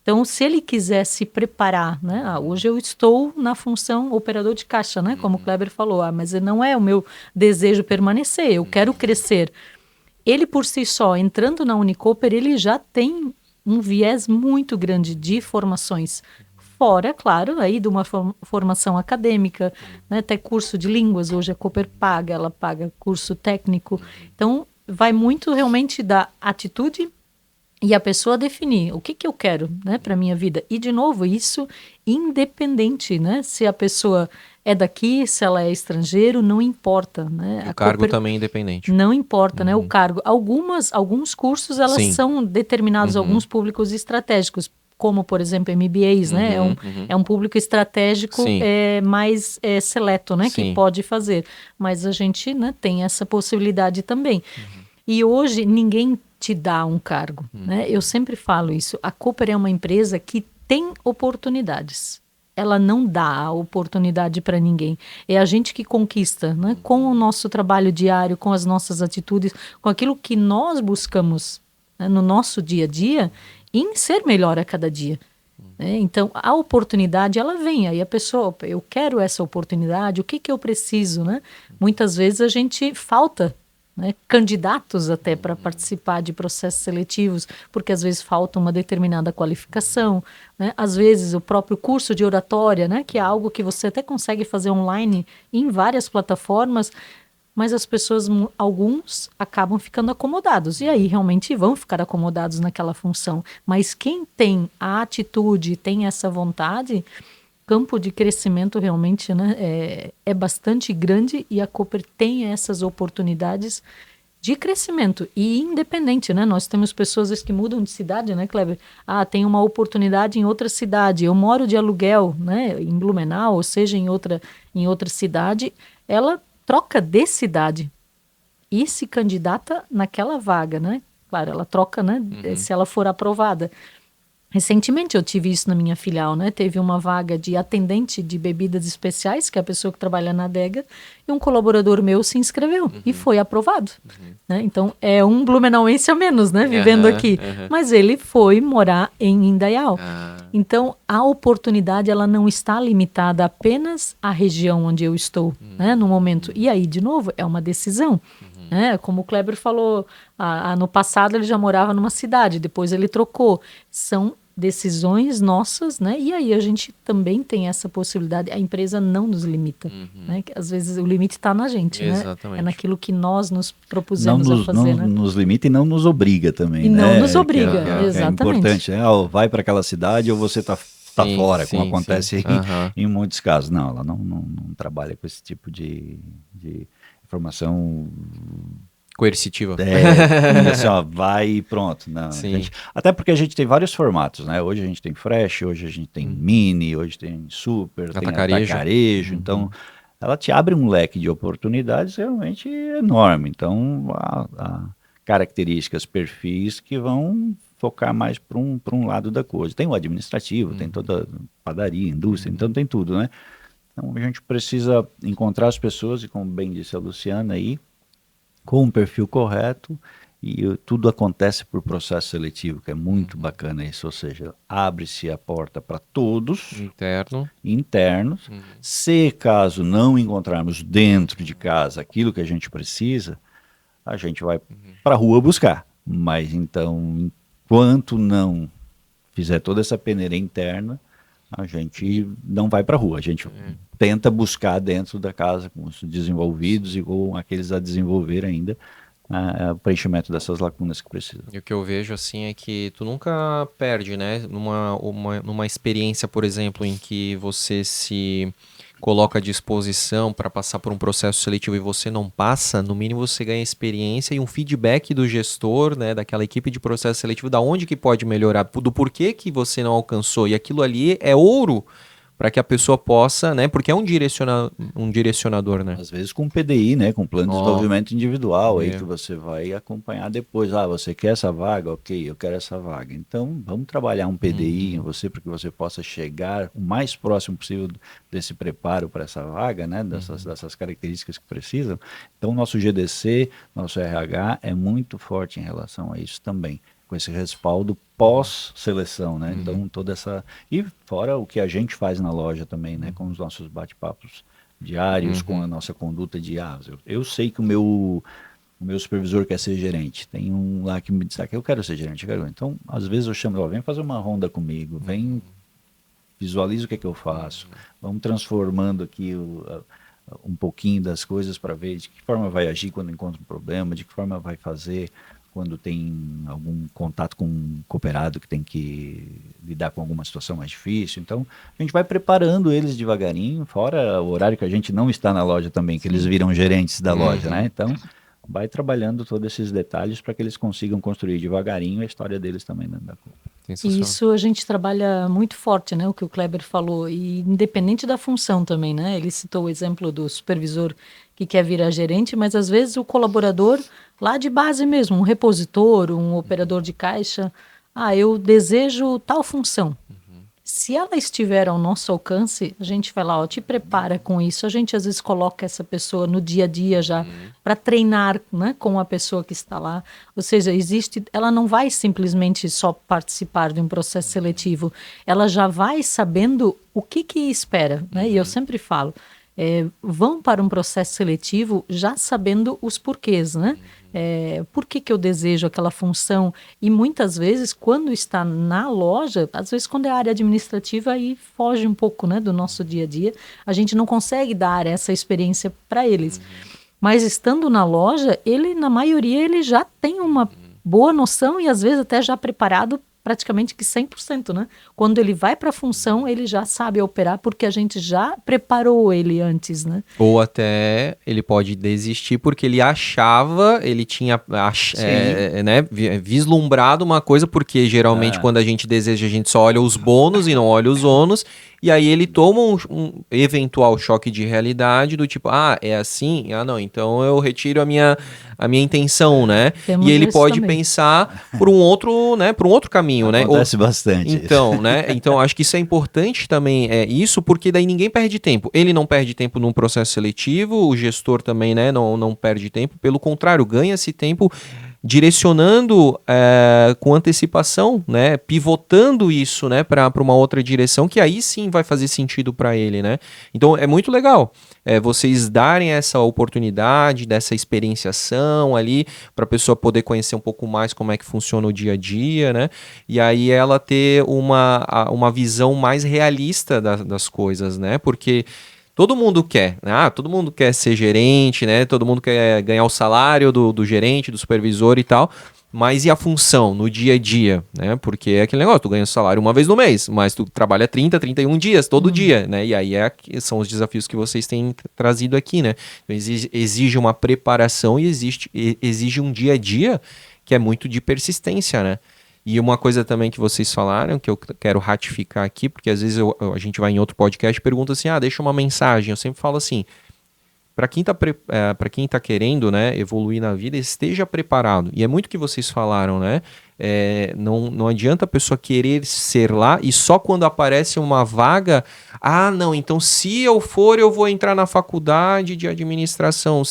Então, se ele quiser se preparar, né? Hoje eu estou na função operador de caixa, né? Como o Kleber falou, mas não é o meu desejo permanecer, eu quero crescer. Ele por si só, entrando na Unicooper, ele já tem um viés muito grande de formações. Fora, claro, aí de uma formação acadêmica, né? Até curso de línguas, hoje a Cooper paga, ela paga curso técnico. Então, vai muito realmente da atitude e a pessoa definir o que eu quero, né, para a minha vida. E, de novo, isso independente, né? Se a pessoa é daqui, se ela é estrangeiro, não importa, né? O cargo também é independente. Não importa, né? O cargo. Alguns cursos, elas são determinados a alguns públicos estratégicos, como, por exemplo, MBAs, né? É um público estratégico mais seleto, né? Que pode fazer. Mas a gente, né, tem essa possibilidade também. E hoje ninguém te dá um cargo, né? Eu sempre falo isso. A Cooper é uma empresa que tem oportunidades. Ela não dá a oportunidade para ninguém. É a gente que conquista, né? Com o nosso trabalho diário, com as nossas atitudes, com aquilo que nós buscamos, né, no nosso dia a dia, em ser melhor a cada dia. Né? Então, a oportunidade, ela vem. Aí a pessoa, eu quero essa oportunidade, o que eu preciso, né? Muitas vezes a gente falta, né, candidatos até para participar de processos seletivos, porque às vezes falta uma determinada qualificação, né? Às vezes o próprio curso de oratória, né, que é algo que você até consegue fazer online em várias plataformas, mas as pessoas, alguns acabam ficando acomodados, e aí realmente vão ficar acomodados naquela função. Mas quem tem a atitude, tem essa vontade, campo de crescimento realmente, né, é bastante grande, e a Cooper tem essas oportunidades de crescimento e independente, né? Nós temos pessoas que mudam de cidade, né, Kleber? Tem uma oportunidade em outra cidade, eu moro de aluguel, né, em Blumenau, ou seja, em outra cidade, ela troca de cidade e se candidata naquela vaga, né? Claro, ela troca, né, se ela for aprovada. Recentemente eu tive isso na minha filial, né? Teve uma vaga de atendente de bebidas especiais, que é a pessoa que trabalha na adega, e um colaborador meu se inscreveu e foi aprovado. Né? Então é um blumenauense a menos, né? Vivendo aqui. Mas ele foi morar em Indaial. Então a oportunidade, ela não está limitada apenas à região onde eu estou, né? No momento. E aí, de novo, é uma decisão. Como o Kleber falou, no passado ele já morava numa cidade, depois ele trocou. São decisões nossas, né? E aí a gente também tem essa possibilidade. A empresa não nos limita, né? Às vezes o limite está na gente, né? É naquilo que nós nos propusemos a fazer, não né? nos limita e não nos obriga também, e né? não nos obriga, é importante, né? Vai para aquela cidade ou você está fora, como acontece em muitos casos. Não, ela não trabalha com esse tipo de informação Coercitiva. Assim, ó, vai e pronto. Não, Sim. até porque a gente tem vários formatos, né? Hoje a gente tem Fresh, hoje a gente tem Mini, hoje tem Super, tem Atacarejo. Então, ela te abre um leque de oportunidades realmente enorme. Então, há características, perfis que vão focar mais para um lado da coisa. Tem o administrativo, tem toda a padaria, indústria, então tem tudo, né? Então, a gente precisa encontrar as pessoas, e como bem disse a Luciana aí, com um perfil correto, e tudo acontece por processo seletivo, que é muito bacana isso, ou seja, abre-se a porta para todos, internos. Se caso não encontrarmos dentro de casa aquilo que a gente precisa, a gente vai para a rua buscar. Mas então, enquanto não fizer toda essa peneira interna, a gente não vai para a rua, a gente tenta buscar dentro da casa com os desenvolvidos e com aqueles a desenvolver ainda o preenchimento dessas lacunas que precisam. E o que eu vejo assim é que tu nunca perde, né? Numa experiência, por exemplo, em que você se coloca à disposição para passar por um processo seletivo e você não passa, no mínimo você ganha experiência e um feedback do gestor, né, daquela equipe de processo seletivo, da onde que pode melhorar, do porquê que você não alcançou. E aquilo ali é ouro para que a pessoa possa, né, porque é um direcionador, né? Às vezes com PDI, né, com plano de desenvolvimento individual, aí que você vai acompanhar depois. Você quer essa vaga? Ok, eu quero essa vaga. Então, vamos trabalhar um PDI em você para que você possa chegar o mais próximo possível desse preparo para essa vaga, né, dessas características que precisam. Então, nosso GDC, nosso RH é muito forte em relação a isso também, com esse respaldo pós-seleção, né? Então, toda essa... E fora o que a gente faz na loja também, né? Com os nossos bate-papos diários, com a nossa conduta de... eu sei que o meu supervisor quer ser gerente. Tem um lá que me diz que eu quero ser gerente. Então, às vezes eu chamo, vem fazer uma ronda comigo, vem, visualiza o que é que eu faço. Vamos transformando aqui um pouquinho das coisas para ver de que forma vai agir quando encontra um problema, de que forma vai fazer quando tem algum contato com um cooperado que tem que lidar com alguma situação mais difícil. Então, a gente vai preparando eles devagarinho, fora o horário que a gente não está na loja também, que eles viram gerentes da loja, né? Então, vai trabalhando todos esses detalhes para que eles consigam construir devagarinho a história deles também dentro da coisa. E isso a gente trabalha muito forte, né? O que o Kleber falou, e independente da função também, né? Ele citou o exemplo do supervisor que quer virar gerente, mas às vezes o colaborador lá de base mesmo, um repositor, um operador de caixa, eu desejo tal função. Se ela estiver ao nosso alcance, a gente vai lá, te prepara com isso. A gente às vezes coloca essa pessoa no dia a dia já para treinar, né, com a pessoa que está lá. Ou seja, ela não vai simplesmente só participar de um processo seletivo, ela já vai sabendo o que espera, né? E eu sempre falo, vão para um processo seletivo já sabendo os porquês, né? Por que eu desejo aquela função? E muitas vezes, quando está na loja, às vezes quando é área administrativa, aí foge um pouco, né, do nosso dia a dia. A gente não consegue dar essa experiência para eles. Mas estando na loja, na maioria, ele já tem uma boa noção e às vezes até já preparado praticamente que 100%, né? Quando ele vai para a função, ele já sabe operar porque a gente já preparou ele antes, né? Ou até ele pode desistir porque ele achava, ele tinha né, vislumbrado uma coisa, porque geralmente quando a gente deseja, a gente só olha os bônus e não olha os ônus, e aí ele toma um eventual choque de realidade do tipo, é assim? Não, então eu retiro a minha intenção, né? Temos e ele pode também pensar por um outro caminho, né? Acontece bastante. Então, né? Então, acho que isso é importante também, isso, porque daí ninguém perde tempo. Ele não perde tempo num processo seletivo, o gestor também, né, não perde tempo, pelo contrário, ganha-se tempo direcionando com antecipação, né, pivotando isso, né, para uma outra direção que aí sim vai fazer sentido para ele, né? Então é muito legal vocês darem essa oportunidade dessa experienciação ali para a pessoa poder conhecer um pouco mais como é que funciona o dia a dia, né? E aí ela ter uma visão mais realista das coisas, né? Porque todo mundo quer, né? Todo mundo quer ser gerente, né? Todo mundo quer ganhar o salário do gerente, do supervisor e tal, Mas e a função no dia a dia, né? Porque é aquele negócio, tu ganha o salário uma vez no mês, mas tu trabalha 30, 31 dias todo dia, né? E aí são os desafios que vocês têm trazido aqui, né? Então, exige uma preparação e exige um dia a dia que é muito de persistência, né? E uma coisa também que vocês falaram, que eu quero ratificar aqui, porque às vezes a gente vai em outro podcast e pergunta assim, deixa uma mensagem. Eu sempre falo assim, para quem tá querendo, né, evoluir na vida, esteja preparado. E é muito que vocês falaram, né? Não adianta a pessoa querer ser lá e só quando aparece uma vaga, não, então se eu for, eu vou entrar na faculdade de administração.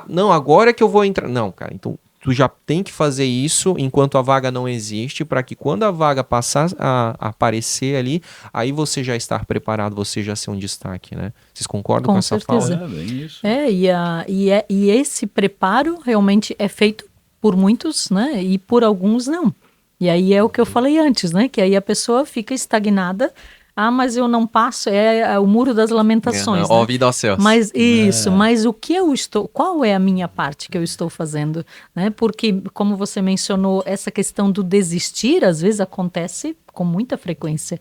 Não, agora é que eu vou entrar. Não, cara, então tu já tem que fazer isso enquanto a vaga não existe, para que quando a vaga passar a aparecer ali, aí você já estar preparado, você já ser um destaque, né? Vocês concordam com essa certeza. fala? Bem isso. E esse preparo realmente é feito por muitos, né? E por alguns não. E aí é o que eu falei antes, né? Que aí a pessoa fica estagnada. Mas eu não passo, é o muro das lamentações. Ó, vida aos céus. Mas mas o que eu estou, qual é a minha parte que eu estou fazendo? Né? Porque, como você mencionou, essa questão do desistir, às vezes acontece com muita frequência.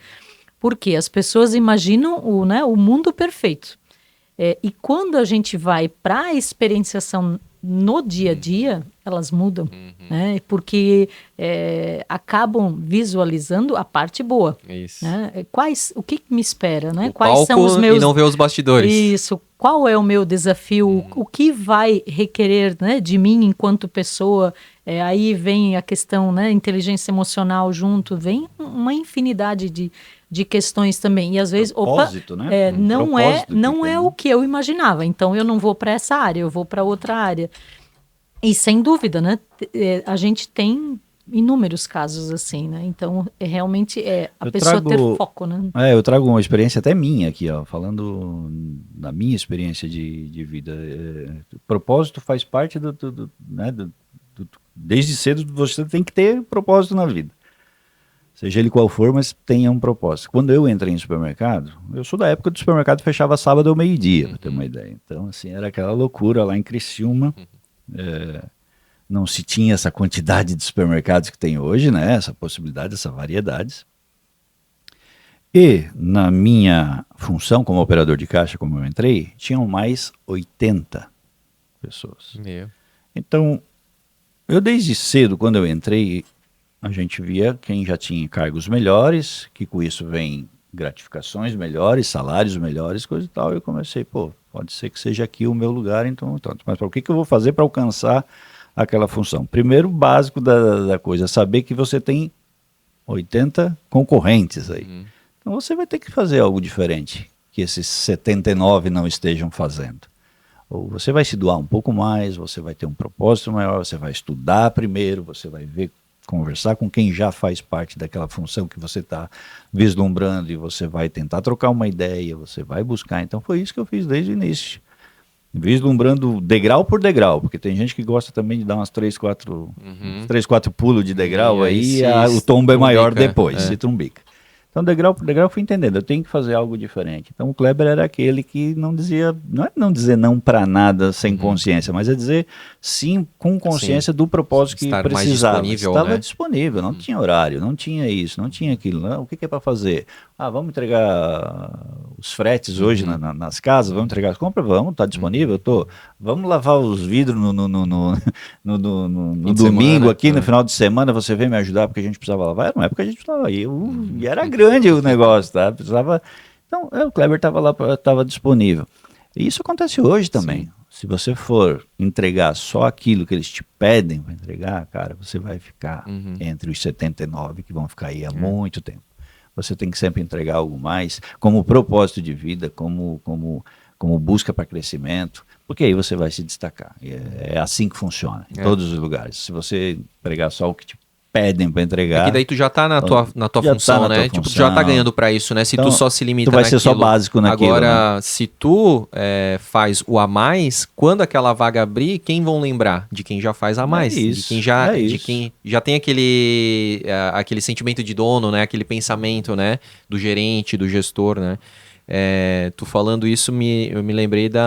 Porque as pessoas imaginam o mundo perfeito. E quando a gente vai para a experienciação no dia a dia, elas mudam, né? Porque acabam visualizando a parte boa. Isso. Né? O que me espera, né? O Quais palco são os meus... e não ver os bastidores. Isso. Qual é o meu desafio? O que vai requerer, né, de mim enquanto pessoa? Aí vem a questão, né, inteligência emocional junto, vem uma infinidade de questões também. E às vezes, propósito, né? Não é o que eu imaginava. Então eu não vou para essa área, eu vou para outra área. E sem dúvida, né? A gente tem inúmeros casos assim, né? Então realmente a pessoa ter foco, né? Eu trago uma experiência até minha aqui, ó, falando da minha experiência de vida. O propósito faz parte desde cedo você tem que ter propósito na vida. Seja ele qual for, mas tenha um propósito. Quando eu entrei em supermercado, eu sou da época do supermercado fechava sábado ao meio-dia, para ter uma ideia. Então, assim, era aquela loucura lá em Criciúma. Não se tinha essa quantidade de supermercados que tem hoje, né? Essa possibilidade, essa variedades. E na minha função como operador de caixa, como eu entrei, tinham mais 80 pessoas. Então, eu desde cedo, quando eu entrei, a gente via quem já tinha cargos melhores, que com isso vem gratificações melhores, salários melhores, coisa e tal. Eu comecei, pode ser que seja aqui o meu lugar, então mas o que eu vou fazer para alcançar aquela função? Primeiro, básico da coisa, saber que você tem 80 concorrentes aí. Então você vai ter que fazer algo diferente, que esses 79 não estejam fazendo. Ou você vai se doar um pouco mais, você vai ter um propósito maior, você vai estudar primeiro, você vai conversar com quem já faz parte daquela função que você está vislumbrando e você vai tentar trocar uma ideia, você vai buscar. Então foi isso que eu fiz desde o início. Vislumbrando degrau por degrau, porque tem gente que gosta também de dar umas 3, 4 pulos de degrau, aí o tombo é maior depois, se trumbica. Então, degrau por degrau, eu fui entendendo, eu tenho que fazer algo diferente. Então, o Kleber era aquele que não é não dizer não para nada sem consciência, mas é dizer sim com consciência do propósito que estar precisava. Mais disponível, Estava disponível, não tinha horário, não tinha isso, não tinha aquilo. O que é para fazer? Vamos entregar os fretes hoje nas casas, vamos entregar as compras? Vamos, está disponível? Eu tô. Vamos lavar os vidros no domingo aqui, no final de semana, você vem me ajudar porque a gente precisava lavar? Era uma época que a gente precisava, e era grande o negócio, tá? Precisava. Então, o Kleber estava lá, estava disponível. E isso acontece hoje também. Sim. Se você for entregar só aquilo que eles te pedem para entregar, cara, você vai ficar entre os 79 que vão ficar aí há muito tempo. Você tem que sempre entregar algo mais, como propósito de vida, como busca para crescimento, porque aí você vai se destacar. É assim que funciona, em todos os lugares. Se você entregar só o que te pedem para entregar... que daí tu já tá na tua função, né? Tipo, tu já tá ganhando para isso, né? Se tu só se limita naquilo. Tu vai ser só básico naquilo. Agora, né? Se tu faz o a mais, quando aquela vaga abrir, quem vão lembrar? De quem já faz a mais. De quem já tem aquele sentimento de dono, né? Aquele pensamento, né? Do gerente, do gestor, né? Tu falando isso, eu me lembrei de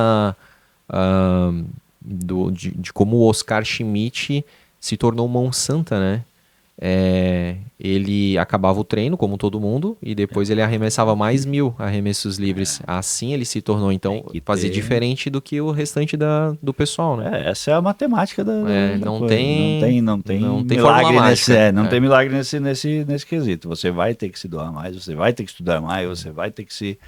como o Oscar Schmidt se tornou mão santa, né? Ele acabava o treino, como todo mundo, e depois ele arremessava mais 1.000 arremessos livres. Assim ele se tornou, então, fazer diferente do que o restante do pessoal, né? Essa é a matemática da Não coisa. tem Não tem fórmula milagre mágica. não tem milagre nesse quesito. Você vai ter que se doar mais, você vai ter que estudar mais, você vai ter que se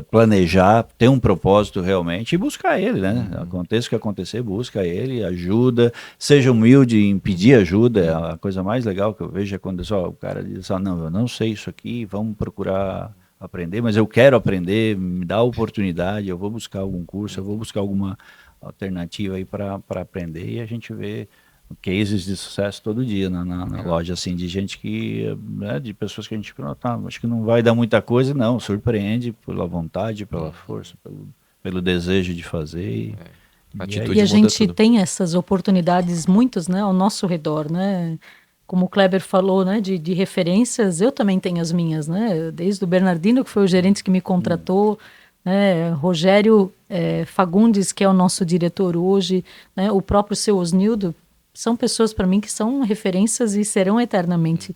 planejar, ter um propósito realmente e buscar ele, né? Aconteça o que acontecer, busca ele, ajuda, seja humilde em pedir ajuda. A coisa mais legal que eu vejo é quando o cara diz, não, eu não sei isso aqui, vamos procurar aprender, mas eu quero aprender, me dá a oportunidade, eu vou buscar algum curso, eu vou buscar alguma alternativa aí para aprender, e a gente vê cases de sucesso todo dia na loja, assim, de gente que, né, de pessoas que a gente acho que não vai dar muita coisa, não, surpreende pela vontade, pela força, pelo desejo de fazer. E a gente tem essas oportunidades, muitos, né, ao nosso redor, né? Como o Kleber falou, né, de referências, eu também tenho as minhas, né? Desde o Bernardino, que foi o gerente que me contratou, né, Rogério Fagundes, que é o nosso diretor hoje, né, o próprio seu Osnildo, são pessoas para mim que são referências e serão eternamente.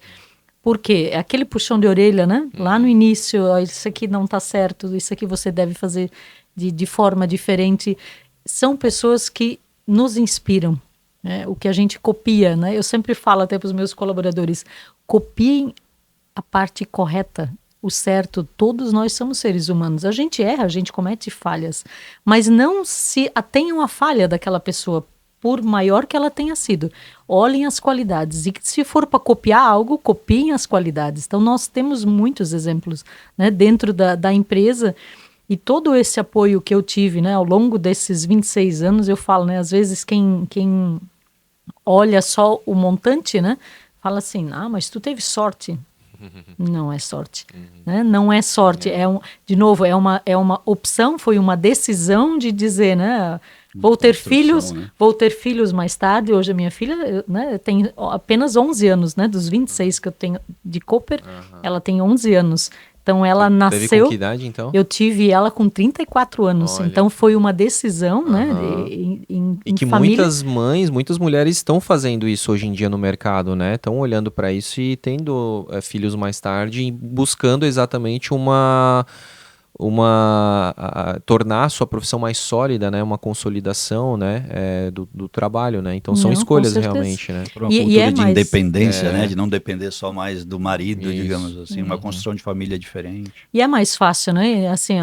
Por quê? É aquele puxão de orelha, né? Lá no início, isso aqui não está certo, isso aqui você deve fazer de forma diferente. São pessoas que nos inspiram, né? O que a gente copia, né? Eu sempre falo até para os meus colaboradores, copiem a parte correta, o certo. Todos nós somos seres humanos. A gente erra, a gente comete falhas, mas não se atenham à falha daquela pessoa, por maior que ela tenha sido. Olhem as qualidades. E se for para copiar algo, copiem as qualidades. Então, nós temos muitos exemplos, né, dentro da empresa. E todo esse apoio que eu tive, né, ao longo desses 26 anos, eu falo, né, às vezes quem olha só o montante, né, fala assim, mas tu teve sorte. Não é sorte, né? Não é sorte. De novo, é uma opção, foi uma decisão de dizer, né, vou ter filhos mais tarde. Hoje a minha filha, né, tem apenas 11 anos, né, dos 26 que eu tenho de Cooper, ela tem 11 anos. Então ela nasceu... Teve com que idade, então? Eu tive ela com 34 anos. Olha. Então foi uma decisão, né? E que família. Muitas mães, muitas mulheres estão fazendo isso hoje em dia no mercado, né? Estão olhando para isso e tendo filhos mais tarde, buscando exatamente tornar a sua profissão mais sólida, né? Uma consolidação, né? Do trabalho, né? Então são escolhas realmente, né? Para uma cultura de independência, né? De não depender só mais do marido, digamos assim, uma construção de família diferente. E é mais fácil, né? Assim,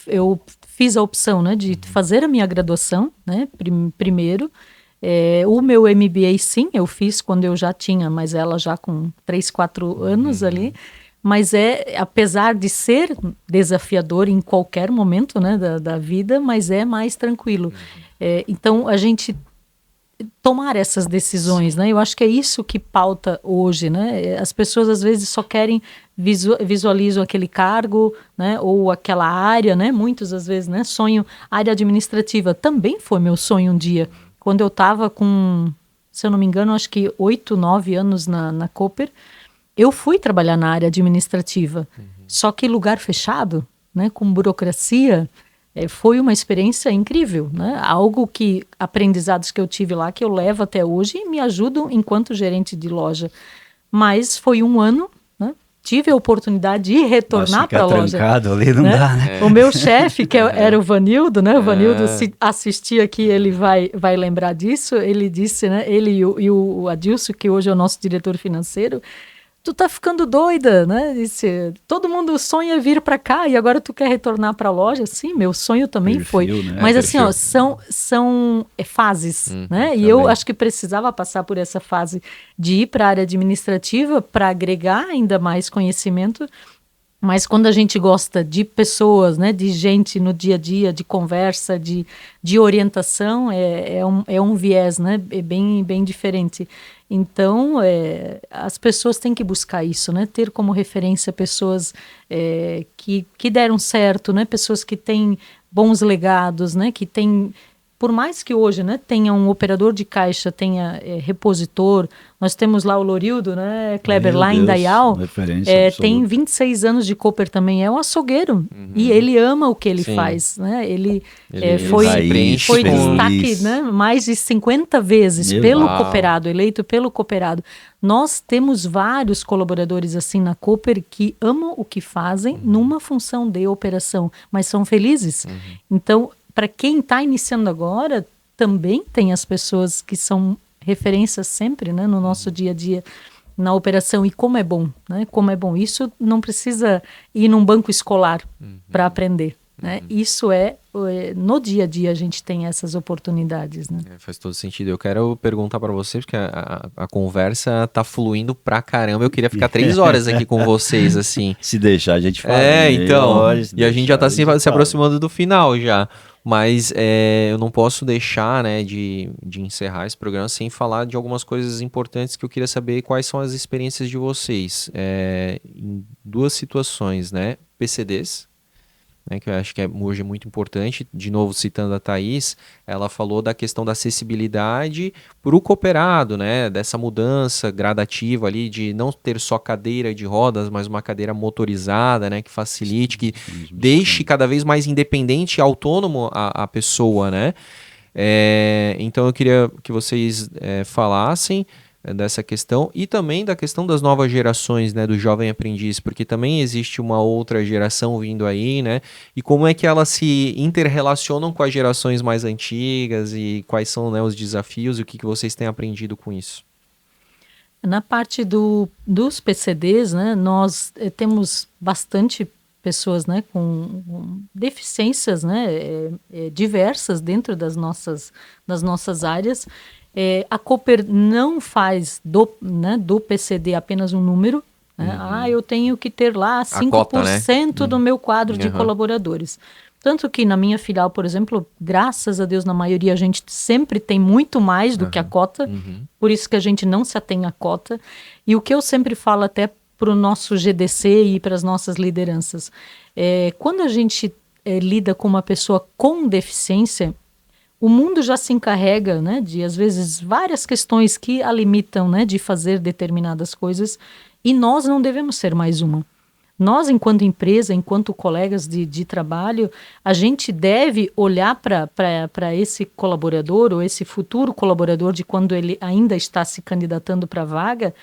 eu fiz a opção, né, de fazer a minha graduação, né? Primeiro. O meu MBA, sim, eu fiz quando eu já tinha, mas ela já com 3, 4 anos ali. Mas apesar de ser desafiador em qualquer momento, né, da vida, mas é mais tranquilo. Então, a gente tomar essas decisões, né? Eu acho que é isso que pauta hoje, né? As pessoas às vezes só querem, visualizam aquele cargo, né, ou aquela área, né? Muitos às vezes, né, sonham. Área administrativa também foi meu sonho um dia. Quando eu estava com, se eu não me engano, acho que 8, 9 anos na Cooper, eu fui trabalhar na área administrativa, só que lugar fechado, né, com burocracia, foi uma experiência incrível, né? Algo que, aprendizados que eu tive lá, que eu levo até hoje e me ajudam enquanto gerente de loja. Mas foi um ano, né? Tive a oportunidade de retornar para a loja. Ali não dá, né? O meu chefe, que era o Vanildo, né? O Vanildo, se assistir aqui, ele vai lembrar disso. Ele disse, né? Ele e o Adilson, que hoje é o nosso diretor financeiro, tu tá ficando doida, né? Disse, todo mundo sonha vir para cá e agora tu quer retornar para a loja? Sim, meu sonho também foi. Né? Mas assim, ó, são fases, né? E eu acho que precisava passar por essa fase de ir para a área administrativa para agregar ainda mais conhecimento. Mas quando a gente gosta de pessoas, né, de gente no dia a dia, de conversa, de orientação, é um viés, né, bem diferente. Então, as pessoas têm que buscar isso, né, ter como referência pessoas que deram certo, né, pessoas que têm bons legados, né, que têm por mais que hoje, né, tenha um operador de caixa, tenha repositor, nós temos lá o Lorildo, né, Kleber, Meu lá em Deus, Dayal, referência tem absoluta. 26 anos de Cooper também, é um açougueiro, e ele ama o que ele Sim. faz, né, ele Raiz, foi com- destaque, né, mais de 50 vezes Meu pelo Uau. cooperado, eleito pelo cooperado. Nós temos vários colaboradores assim na Cooper que amam o que fazem numa função de operação, mas são felizes. Então, para quem está iniciando agora, também tem as pessoas que são referências sempre, né, no nosso dia a dia na operação, e como é bom, né? Como é bom. Isso não precisa ir num banco escolar para aprender, né? Isso no dia a dia a gente tem essas oportunidades, né? Faz todo sentido. Eu quero perguntar para vocês, porque a conversa tá fluindo pra caramba. Eu queria ficar 3 horas aqui com vocês, assim. Se deixar, a gente fala. Então. Olha, E a gente já tá deixar, a gente se fala. aproximando do final já. Mas eu não posso deixar, né, de encerrar esse programa sem falar de algumas coisas importantes que eu queria saber quais são as experiências de vocês. Em 2 situações, né? PCDs, né, que eu acho que hoje é muito importante. De novo, citando a Thaís, ela falou da questão da acessibilidade para o cooperado, né, dessa mudança gradativa ali de não ter só cadeira de rodas, mas uma cadeira motorizada, né, que facilite, que deixe cada vez mais independente e autônomo a pessoa, né? Então eu queria que vocês falassem dessa questão e também da questão das novas gerações, né, do jovem aprendiz, porque também existe uma outra geração vindo aí, né, e como é que elas se interrelacionam com as gerações mais antigas e quais são, né, os desafios e o que vocês têm aprendido com isso? Na parte dos PCDs, né, nós temos bastante pessoas, né, com deficiências, né, diversas dentro das nossas áreas. A Cooper não faz do PCD apenas um número, né? Eu tenho que ter lá 5% cota, né? do meu quadro de colaboradores. Tanto que na minha filial, por exemplo, graças a Deus, na maioria a gente sempre tem muito mais do que a cota, por isso que a gente não se atém à cota. E o que eu sempre falo até para o nosso GDC e para as nossas lideranças, quando a gente lida com uma pessoa com deficiência, o mundo já se encarrega, né, de, às vezes, várias questões que a limitam, né, de fazer determinadas coisas, e nós não devemos ser mais uma. Nós, enquanto empresa, enquanto colegas de trabalho, a gente deve olhar para esse colaborador ou esse futuro colaborador de quando ele ainda está se candidatando para a vaga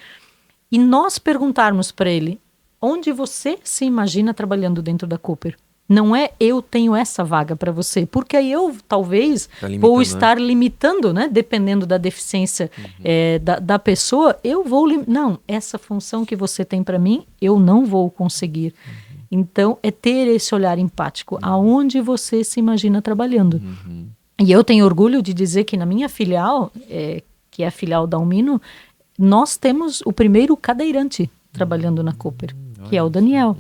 e nós perguntarmos para ele, onde você se imagina trabalhando dentro da Cooper? Não é eu tenho essa vaga para você, porque aí eu talvez vou estar limitando, né? Dependendo da deficiência da pessoa, eu vou... Não, essa função que você tem para mim, eu não vou conseguir. Então, é ter esse olhar empático, aonde você se imagina trabalhando. E eu tenho orgulho de dizer que na minha filial, que é a filial da Almino, nós temos o primeiro cadeirante trabalhando na Cooper, que é o Daniel.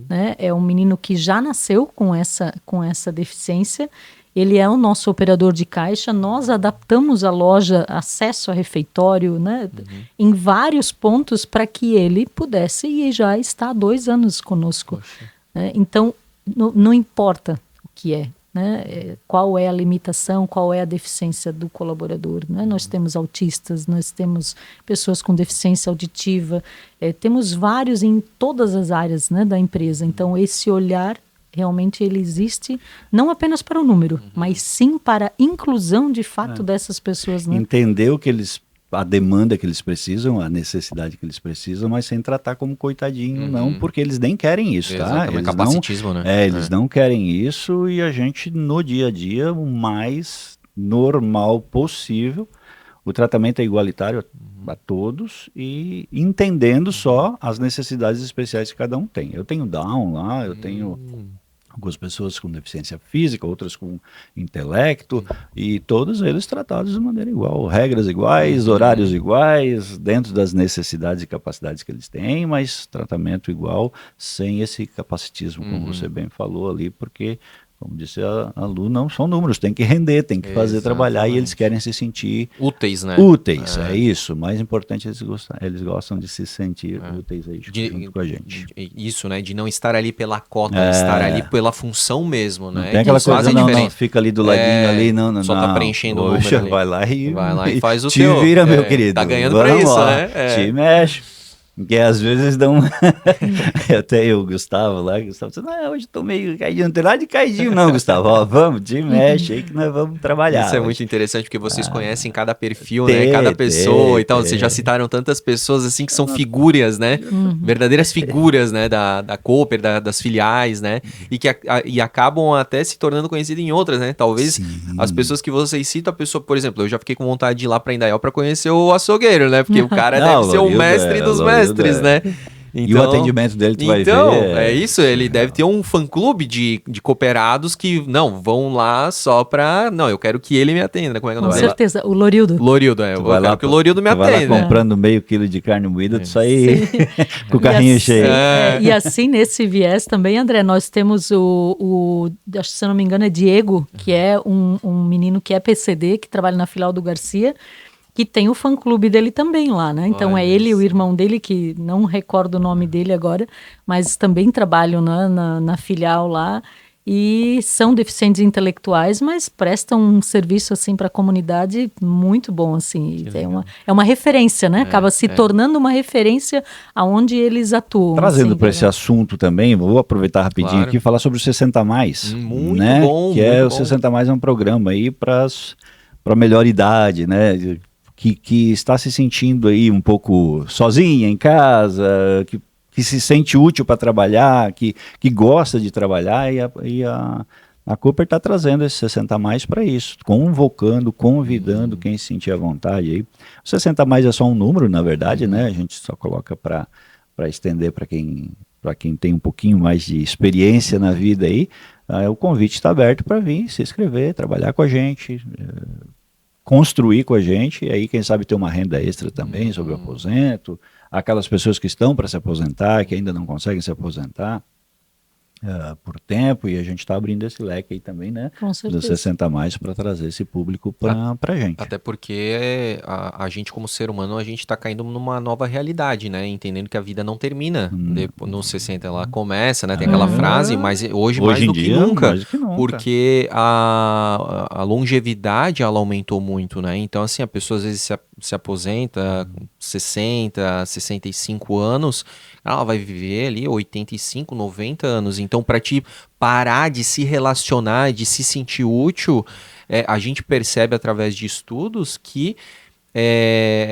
Né? É um menino que já nasceu com essa deficiência. Ele é o nosso operador de caixa. Nós adaptamos a loja, acesso a refeitório, né? Em vários pontos para que ele pudesse e já está há 2 anos conosco. Né? Então, não importa o que é, né? Qual é a limitação, qual é a deficiência do colaborador. Né? Nós temos autistas, nós temos pessoas com deficiência auditiva, temos vários em todas as áreas, né, da empresa. Então, esse olhar realmente ele existe não apenas para o número, mas sim para a inclusão de fato dessas pessoas. Né? Entender a demanda que eles precisam, a necessidade que eles precisam, mas sem tratar como coitadinho, não, porque eles nem querem isso, tá? Eles capacitismo, né? Eles não querem isso e a gente, no dia a dia, o mais normal possível, o tratamento é igualitário a todos e entendendo só as necessidades especiais que cada um tem. Eu tenho Down lá, eu tenho... algumas pessoas com deficiência física, outras com intelecto, e todos eles tratados de maneira igual, regras iguais, horários iguais, dentro das necessidades e capacidades que eles têm, mas tratamento igual, sem esse capacitismo, como você bem falou ali, porque como disse a Lu, não são números, tem que render, tem que fazer trabalhar, e eles querem se sentir úteis, né? Úteis, é isso. O mais importante, eles gostam de se sentir úteis aí junto com a gente. Isso, né? De não estar ali pela cota, estar ali pela função mesmo, né? Não tem aquela coisa, não, fica ali do ladinho ali, não. Só tá preenchendo o número ali. Vai lá e faz o te teu. vira, meu querido. Tá ganhando pra isso, né? Te mexe. Porque às vezes dão. Até o Gustavo lá, Gustavo disse, não, hoje tô meio caidinho, não tem nada de caidinho, não, Gustavo. Ó, vamos, te mexe aí que nós vamos trabalhar. Isso é muito interessante, porque vocês conhecem cada perfil, né? Cada pessoa e tal. Vocês já citaram tantas pessoas assim que são figuras, né? Verdadeiras figuras, né? Da Cooper, das filiais, né? E acabam até se tornando conhecidas em outras, né? Talvez as pessoas que vocês citam, a pessoa, por exemplo, eu já fiquei com vontade de ir lá pra Indaial pra conhecer o açougueiro, né? Porque o cara deve ser o mestre dos mestres. Né? Então, e o atendimento dele tu vai ver. Então, é isso, ele deve ter um fã-clube de cooperados que, vão lá só pra... Não, eu quero que ele me atenda. Como é que é o nome dele? Com certeza, o Lorildo. Lorildo, eu quero que o Lorildo me atenda. Vai lá comprando meio quilo de carne moída, tu sai com o carrinho cheio. E assim, nesse viés também, André, nós temos acho que se eu não me engano é Diego, que é um menino que é PCD, que trabalha na filial do Garcia, que tem o fã-clube dele também lá, né? Então é ele e o irmão dele, que não recordo o nome dele agora, mas também trabalham na filial lá e são deficientes intelectuais, mas prestam um serviço assim para a comunidade muito bom, assim. É uma referência, né? Acaba se tornando uma referência aonde eles atuam. Trazendo assim, para esse assunto também, vou aproveitar rapidinho aqui e falar sobre o 60 Mais, muito né? Bom, que muito o 60 Mais é um programa aí para melhor idade, né? Que está se sentindo aí um pouco sozinha em casa, que se sente útil para trabalhar, que gosta de trabalhar, e a Cooper está trazendo esse 60 mais para isso, convocando, convidando quem se sentir à vontade aí. O 60 mais é só um número, na verdade, né? A gente só coloca para estender para quem tem um pouquinho mais de experiência na vida aí. O convite está aberto para vir se inscrever, trabalhar com a gente, construir com a gente, e aí quem sabe ter uma renda extra também sobre o aposento, aquelas pessoas que estão para se aposentar, que ainda não conseguem se aposentar por tempo, e a gente está abrindo esse leque aí também, né? Com certeza. Dos 60 mais para trazer esse público para a gente. Até porque a gente como ser humano, a gente está caindo numa nova realidade, né? Entendendo que a vida não termina nos 60, ela começa, né? Tem aquela frase, mas hoje mais do que nunca, porque a longevidade, ela aumentou muito, né? Então, assim, a pessoa às vezes se aposenta com 60, 65 anos, ela vai viver ali 85, 90 anos. Então, para te parar de se relacionar, de se sentir útil, a gente percebe através de estudos que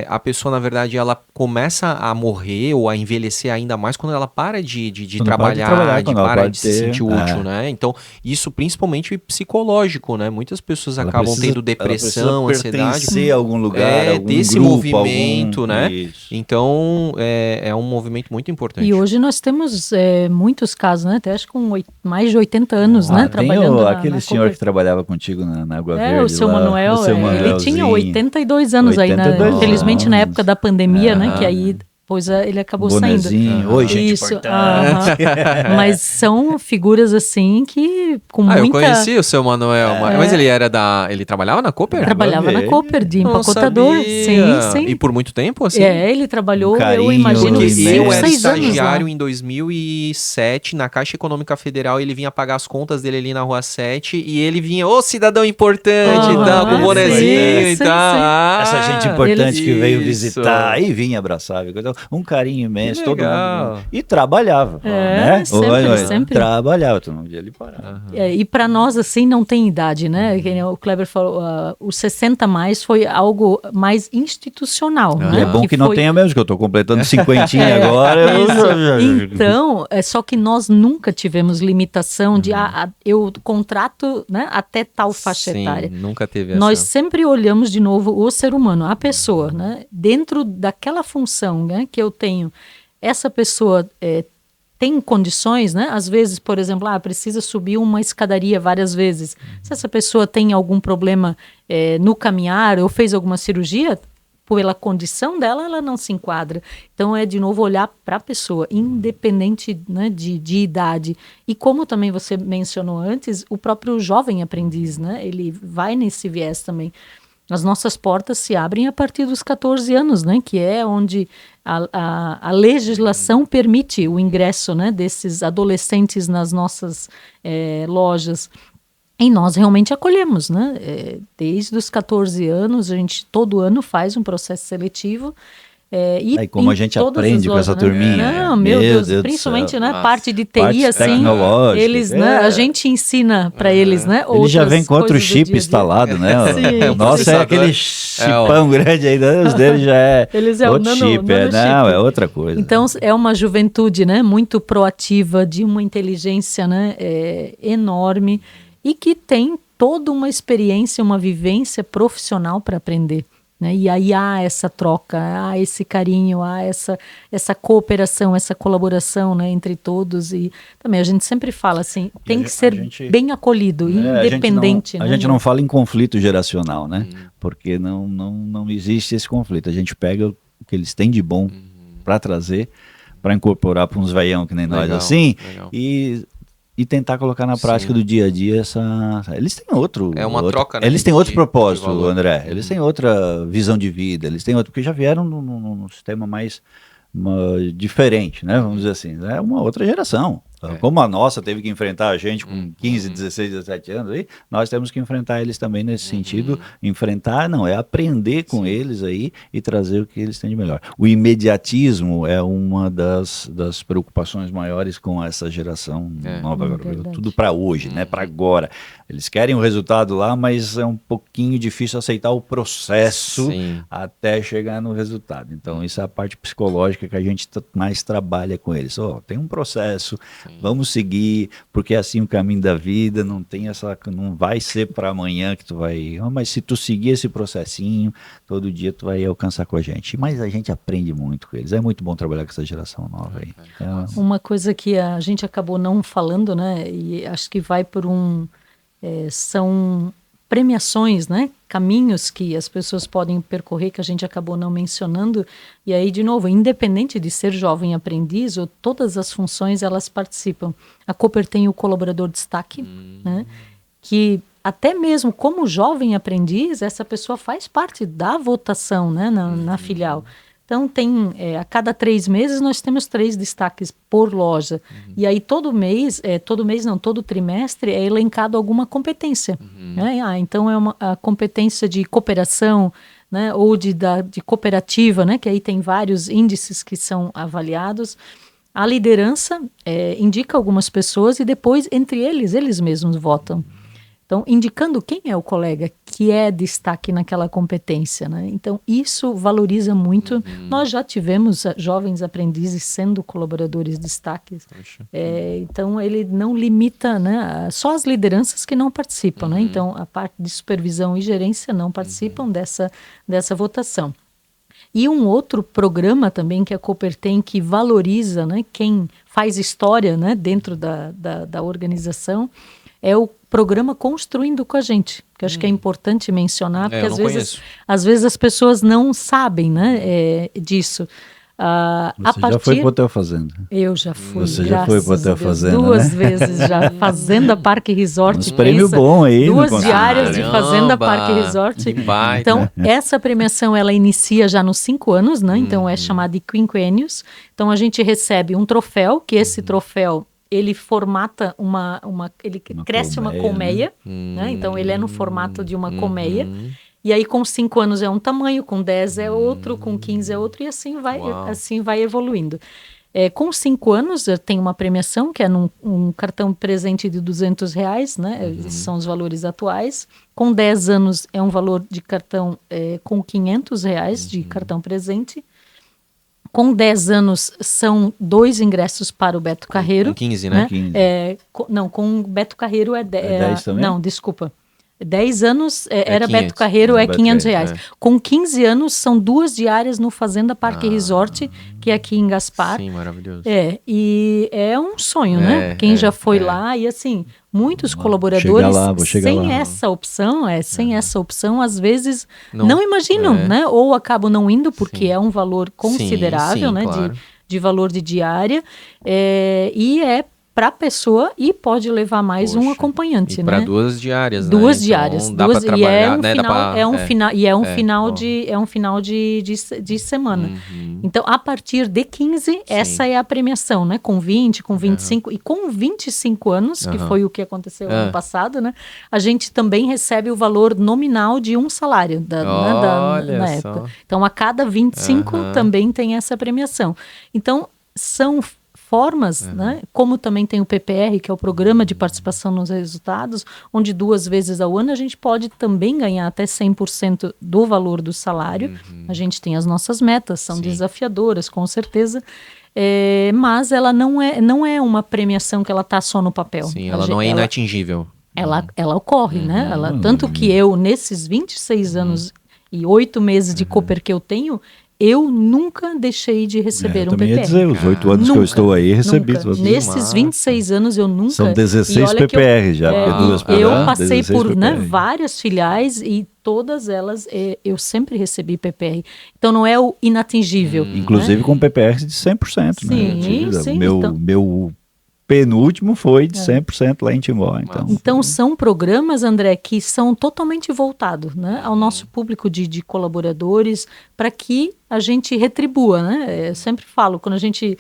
a pessoa, na verdade, ela começa a morrer ou a envelhecer ainda mais quando ela para de trabalhar, de se sentir útil, né? Então, isso principalmente psicológico, né? Muitas pessoas acabam tendo depressão, ansiedade. Pertencer a algum lugar, algum desse grupo, movimento, né? Isso. Então, é um movimento muito importante. E hoje nós temos muitos casos, né? Até acho que com mais de 80 anos, né? Trabalhando aquele senhor que trabalhava contigo na Água Verde. O seu Manuel, ele tinha 82 anos aí. Infelizmente, na época da pandemia, né? Que aí depois ele acabou saindo. Oi, gente importante. Mas são figuras assim que com muita... Eu conheci o seu Manuel, mas ele trabalhava na Cooper? Trabalhava na Cooper, de empacotador. Sim. E por muito tempo, assim? Ele trabalhou, eu imagino, eu era 6 anos estagiário em 2007 na Caixa Econômica Federal, ele vinha pagar as contas dele ali na Rua 7 e ele vinha, cidadão importante e tal, com o bonezinho e tal. Essa gente importante que veio visitar e vinha abraçar, um carinho imenso, todo mundo. E trabalhava, né? Sempre. Trabalhava, todo mundo ele parava. E para nós, assim, não tem idade, né? O Kleber falou, o 60 mais foi algo mais institucional, né? É bom que não tenha mesmo, que eu estou completando 50 agora. Então, só que nós nunca tivemos limitação de eu contrato, né, até tal faixa etária. Nunca teve essa. Nós sempre olhamos de novo o ser humano, a pessoa, né? Dentro daquela função, né, que eu tenho, essa pessoa tem condições, né? Às vezes, por exemplo, precisa subir uma escadaria várias vezes. Se essa pessoa tem algum problema no caminhar ou fez alguma cirurgia, pela condição dela, ela não se enquadra. Então é de novo olhar para a pessoa, independente, né, de idade. E como também você mencionou antes, o próprio jovem aprendiz, né, ele vai nesse viés também. As nossas portas se abrem a partir dos 14 anos, né, que é onde a legislação permite o ingresso, né, desses adolescentes nas nossas lojas. E nós realmente acolhemos, né? Desde os 14 anos, a gente todo ano faz um processo seletivo. E como a gente aprende com essa turminha. Não, meu Deus, principalmente, né, parte de TI, parte assim, eles, né, a gente ensina para eles, né, Ele já vem com outro chip instalado, né? Sim, nossa, é aquele chipão grande aí, os deles já é eles outro chip, não, é outra coisa. Então, é uma juventude, né, muito proativa, de uma inteligência, né, enorme, e que tem toda uma experiência, uma vivência profissional para aprender. Né? E aí há essa troca, há esse carinho, há essa cooperação, essa colaboração, né, entre todos. E também a gente sempre fala assim, tem que ser bem acolhido, independente. A gente não fala em conflito geracional, né? Porque não existe esse conflito. A gente pega o que eles têm de bom para trazer, para incorporar para uns veião que nem nós assim, e tentar colocar na prática do dia a dia eles têm outro... É uma troca, né? Eles têm outro propósito, André. Eles têm outra visão de vida, eles têm outro... Porque já vieram num sistema mais diferente, né? Vamos dizer assim. É uma outra geração. Como a nossa teve que enfrentar a gente com 15, 16, 17 anos, aí, nós temos que enfrentar eles também nesse sentido. Enfrentar, não, é aprender com eles aí e trazer o que eles têm de melhor. O imediatismo é uma das preocupações maiores com essa geração nova. Tudo para hoje, né? Para agora. Eles querem o resultado lá, mas é um pouquinho difícil aceitar o processo até chegar no resultado. Então, isso é a parte psicológica que a gente mais trabalha com eles. Tem um processo, vamos seguir, porque é assim o caminho da vida, não vai ser para amanhã que tu vai... mas se tu seguir esse processinho, todo dia tu vai alcançar com a gente. Mas a gente aprende muito com eles. É muito bom trabalhar com essa geração nova aí. Uma coisa que a gente acabou não falando, né, e acho que vai por são premiações, né? Caminhos que as pessoas podem percorrer que a gente acabou não mencionando. E aí, de novo, independente de ser jovem aprendiz, ou todas as funções elas participam. A Cooper tem o colaborador destaque, né? Que até mesmo como jovem aprendiz, essa pessoa faz parte da votação, né? na filial. Então, a cada 3 meses nós temos 3 destaques por loja. E aí todo trimestre é elencado alguma competência. Né? Então, é a competência de cooperação, né? Ou de cooperativa, né? Que aí tem vários índices que são avaliados. A liderança indica algumas pessoas e depois, entre eles mesmos votam. Então, indicando quem é o colega que é destaque naquela competência, né? Então, isso valoriza muito. Nós já tivemos jovens aprendizes sendo colaboradores destaques. Então, ele não limita, né? Só as lideranças que não participam, né? Então, a parte de supervisão e gerência não participam dessa votação. E um outro programa também que a Cooper tem que valoriza, né, quem faz história, né, dentro da organização é o programa Construindo com a Gente, que eu acho que é importante mencionar, porque às vezes as pessoas não sabem, né, disso. Você já foi para o Hotel Fazenda? Eu já fui. Você já foi para o Hotel Fazenda, 2 vezes já. Fazenda Parque Resort. Uns prêmios bons aí. 2 diárias de Fazenda Parque Resort. Então, essa premiação, ela inicia já nos 5 anos, né? Então, é chamada de quinquênios. Então, a gente recebe um troféu, que esse troféu ele formata ele cresce uma colmeia, né? Então ele é no formato de uma colmeia. E aí com 5 anos é um tamanho, com 10 é outro, com 15 é outro, e assim vai evoluindo. Com 5 anos tem uma premiação, que é um cartão presente de R$200, né? Esses são os valores atuais. Com 10 anos é um valor de cartão com R$500 de cartão presente. Com 10 anos são 2 ingressos para o Beto Carreiro. Com 15, né? 15. Não, com o Beto Carreiro é 10 também? Não, desculpa. 10 anos era 500, Beto Carreiro, Beto R$500. Carreiro, Com 15 anos, são 2 diárias no Fazenda Parque Resort, que é aqui em Gaspar. Sim, maravilhoso. E é um sonho, né? Quem já foi lá, e assim, muitos colaboradores vou chegar sem lá. essa opção, essa opção, às vezes não imaginam, né? Ou acabam não indo, porque é um valor considerável, né? Claro. De valor de diária, e é para a pessoa e pode levar mais um acompanhante, para né? 2 diárias, Duas né? diárias, Dá para trabalhar, né? É um final de semana. Então, a partir de 15, essa é a premiação, né? Com 20, com 25 e com 25 anos, que foi o que aconteceu ano passado, né? A gente também recebe o valor nominal de um salário na época. Então, a cada 25 também tem essa premiação. Então, são formas, né? Como também tem o PPR, que é o Programa de Participação nos Resultados, onde 2 vezes ao ano a gente pode também ganhar até 100% do valor do salário. A gente tem as nossas metas, são desafiadoras, com certeza, mas ela não é uma premiação que ela está só no papel. Sim, ela não é inatingível. Ela ocorre, né? Tanto que eu, nesses 26 anos e 8 meses de Cooper que eu tenho, eu nunca deixei de receber um PPR. Ia dizer, os 8 anos que eu estou aí, recebi. Nesses 26 anos eu nunca... São 16 PPR já, porque 2 por eu ano, passei por várias várias filiais e todas elas eu sempre recebi PPR. Então não é o inatingível. Inclusive com PPR de 100%. Sim, né? sim. Meu penúltimo foi de 100% lá em Timbó. Então são programas, André, que são totalmente voltados, né, ao nosso público de colaboradores, para que a gente retribua, né? Eu sempre falo, quando a gente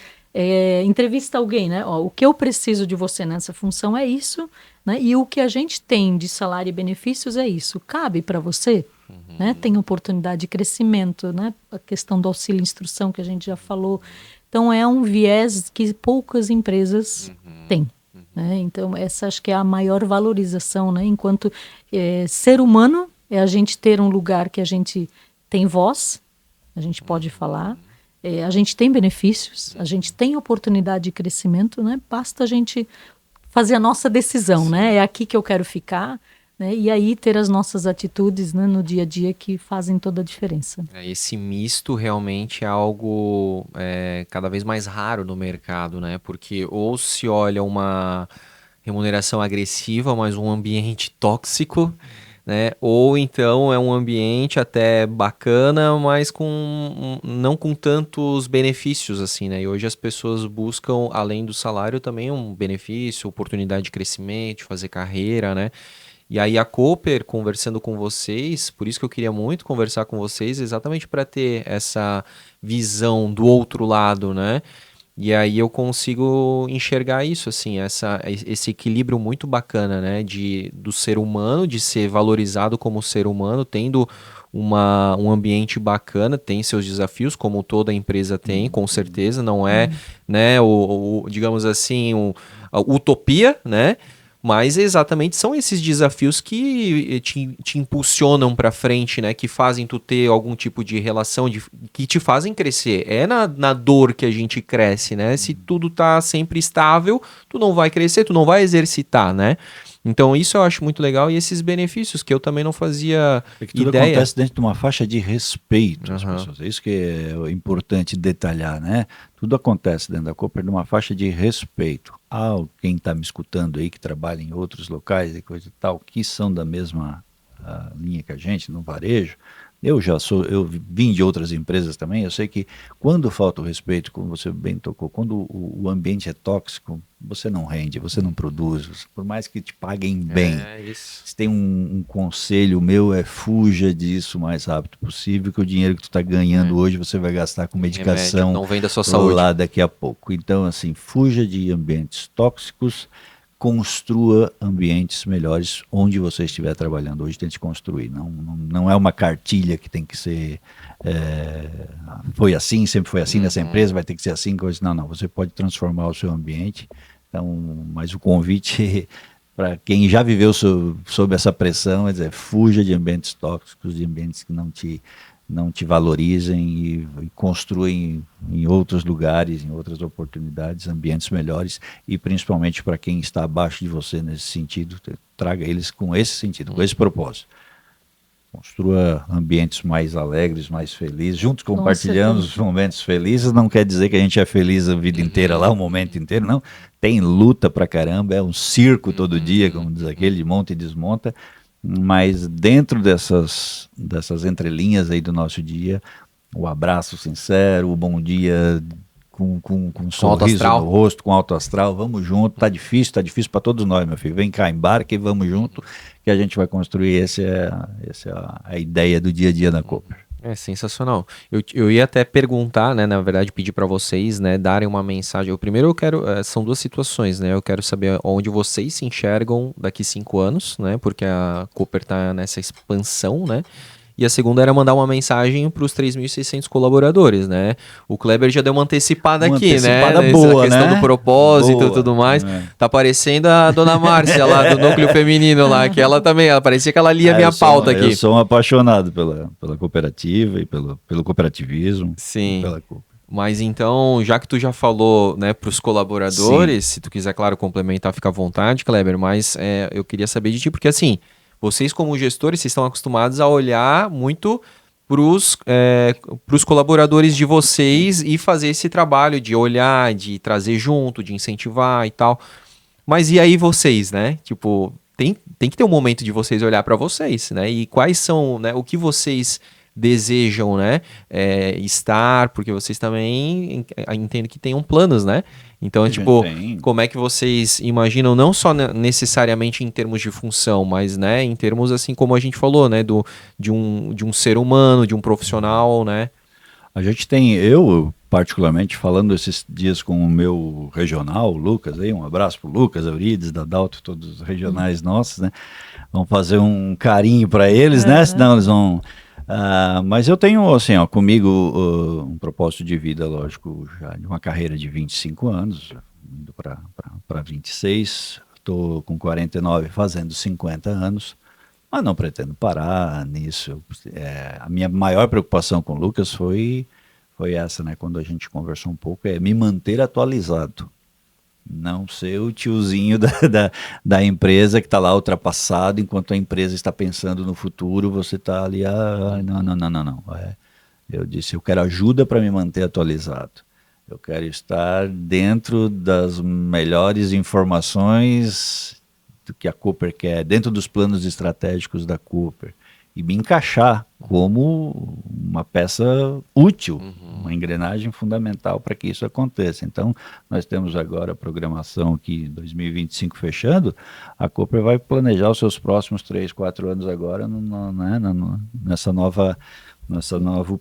entrevista alguém, né? O que eu preciso de você nessa função é isso, né? E o que a gente tem de salário e benefícios é isso. Cabe para você? Né? Tem oportunidade de crescimento, né? A questão do auxílio instrução que a gente já falou. Então, é um viés que poucas empresas têm. Né? Então, essa acho que é a maior valorização, né? Enquanto ser humano, é a gente ter um lugar que a gente tem voz, a gente pode falar, a gente tem benefícios, a gente tem oportunidade de crescimento, né? Basta a gente fazer a nossa decisão, né? É aqui que eu quero ficar, né? E aí ter as nossas atitudes, né, no dia a dia que fazem toda a diferença. Esse misto realmente é algo cada vez mais raro no mercado, né? Porque ou se olha uma remuneração agressiva, mas um ambiente tóxico, né? Ou então é um ambiente até bacana, mas não com tantos benefícios assim, né? E hoje as pessoas buscam, além do salário, também um benefício, oportunidade de crescimento, de fazer carreira, né? E aí a Cooper, conversando com vocês, por isso que eu queria muito conversar com vocês, exatamente para ter essa visão do outro lado, né? E aí eu consigo enxergar isso, assim, esse equilíbrio muito bacana, né? Do ser humano, de ser valorizado como ser humano, tendo um ambiente bacana, tem seus desafios, como toda empresa tem, com certeza, não é, né, digamos assim, a utopia, né? Mas exatamente são esses desafios que te impulsionam para frente, né? Que fazem tu ter algum tipo de relação, que te fazem crescer. É na dor que a gente cresce, né? Se tudo tá sempre estável, tu não vai crescer, tu não vai exercitar, né? Então isso eu acho muito legal, e esses benefícios que eu também não fazia tudo ideia. Acontece dentro de uma faixa de respeito às pessoas. É isso que é importante detalhar, né? Tudo acontece dentro da Cooper numa faixa de respeito. Quem está me escutando aí, que trabalha em outros locais e coisa e tal, que são da mesma linha que a gente, no varejo, eu vim de outras empresas também, eu sei que quando falta o respeito, como você bem tocou, quando o ambiente é tóxico, você não rende, você não produz, por mais que te paguem bem. Se tem um conselho meu, fuja disso o mais rápido possível, que o dinheiro que tu está ganhando hoje você vai gastar com medicação, não vem da sua saúde lá daqui a pouco. Então, assim, fuja de ambientes tóxicos, construa ambientes melhores onde você estiver trabalhando hoje, tente construir. Não é uma cartilha que tem que ser foi assim, sempre foi assim nessa empresa, vai ter que ser assim. Não, você pode transformar o seu ambiente. Então, mas o convite para quem já viveu sob essa pressão é dizer, fuja de ambientes tóxicos, de ambientes que não te não te valorizem e construem em outros lugares, em outras oportunidades, ambientes melhores, e principalmente para quem está abaixo de você nesse sentido, traga eles com esse sentido, com esse propósito. Construa ambientes mais alegres, mais felizes, juntos compartilhando os momentos felizes. Não quer dizer que a gente é feliz a vida inteira lá, o momento inteiro, não. Tem luta pra caramba, é um circo todo dia, como diz aquele, de monta e desmonta. Mas dentro dessas entrelinhas aí do nosso dia, o abraço sincero, o bom dia com um sorriso no rosto, com alto astral, vamos junto, tá difícil para todos nós, meu filho, vem cá, embarca e vamos junto, que a gente vai construir, essa é a ideia do dia a dia da Cooper. É sensacional. Eu ia até perguntar, né, na verdade, pedir para vocês, né, darem uma mensagem. O primeiro eu quero, são duas situações, né, eu quero saber onde vocês se enxergam daqui 5 anos, né, porque a Cooper tá nessa expansão, né, e a segunda era mandar uma mensagem para os 3.600 colaboradores, né? O Kleber já deu uma antecipada aqui, né? Boa, a questão né? do propósito e tudo mais. É. Tá parecendo a dona Márcia lá do Núcleo Feminino lá, que ela também, ela parecia que ela lia minha pauta aqui. Eu sou um apaixonado pela cooperativa e pelo cooperativismo. Sim. Pela Cooper. Mas então, já que tu já falou, né, para os colaboradores, se tu quiser, claro, complementar, fica à vontade, Kleber, mas eu queria saber de ti, porque assim, vocês como gestores, vocês estão acostumados a olhar muito para os colaboradores de vocês e fazer esse trabalho de olhar, de trazer junto, de incentivar e tal. Mas e aí vocês, né? Tipo, tem que ter um momento de vocês olhar para vocês, né? E quais são, né, o que vocês desejam, né, estar, porque vocês também entendem que tenham planos, né? Então, tipo, como é que vocês imaginam, não só necessariamente em termos de função, mas, né, em termos, assim, como a gente falou, né, de um ser humano, de um profissional, né? A gente tem, eu particularmente, falando esses dias com o meu regional, o Lucas, aí, um abraço pro Lucas, Eurides, da Dalto, todos os regionais nossos, né? Vamos fazer um carinho para eles, né? Senão eles vão... mas eu tenho, assim, ó, comigo um propósito de vida, lógico, já de uma carreira de 25 anos, indo para 26, estou com 49, fazendo 50 anos, mas não pretendo parar nisso. A minha maior preocupação com o Lucas foi essa, né, quando a gente conversou um pouco, é me manter atualizado. Não ser o tiozinho da empresa que está lá ultrapassado, enquanto a empresa está pensando no futuro, você está ali, não. Eu disse, eu quero ajuda para me manter atualizado. Eu quero estar dentro das melhores informações do que a Cooper quer, dentro dos planos estratégicos da Cooper. E me encaixar como uma peça útil, uma engrenagem fundamental para que isso aconteça. Então, nós temos agora a programação aqui, 2025 fechando, a Cooper vai planejar os seus próximos 3, 4 anos agora nessa novo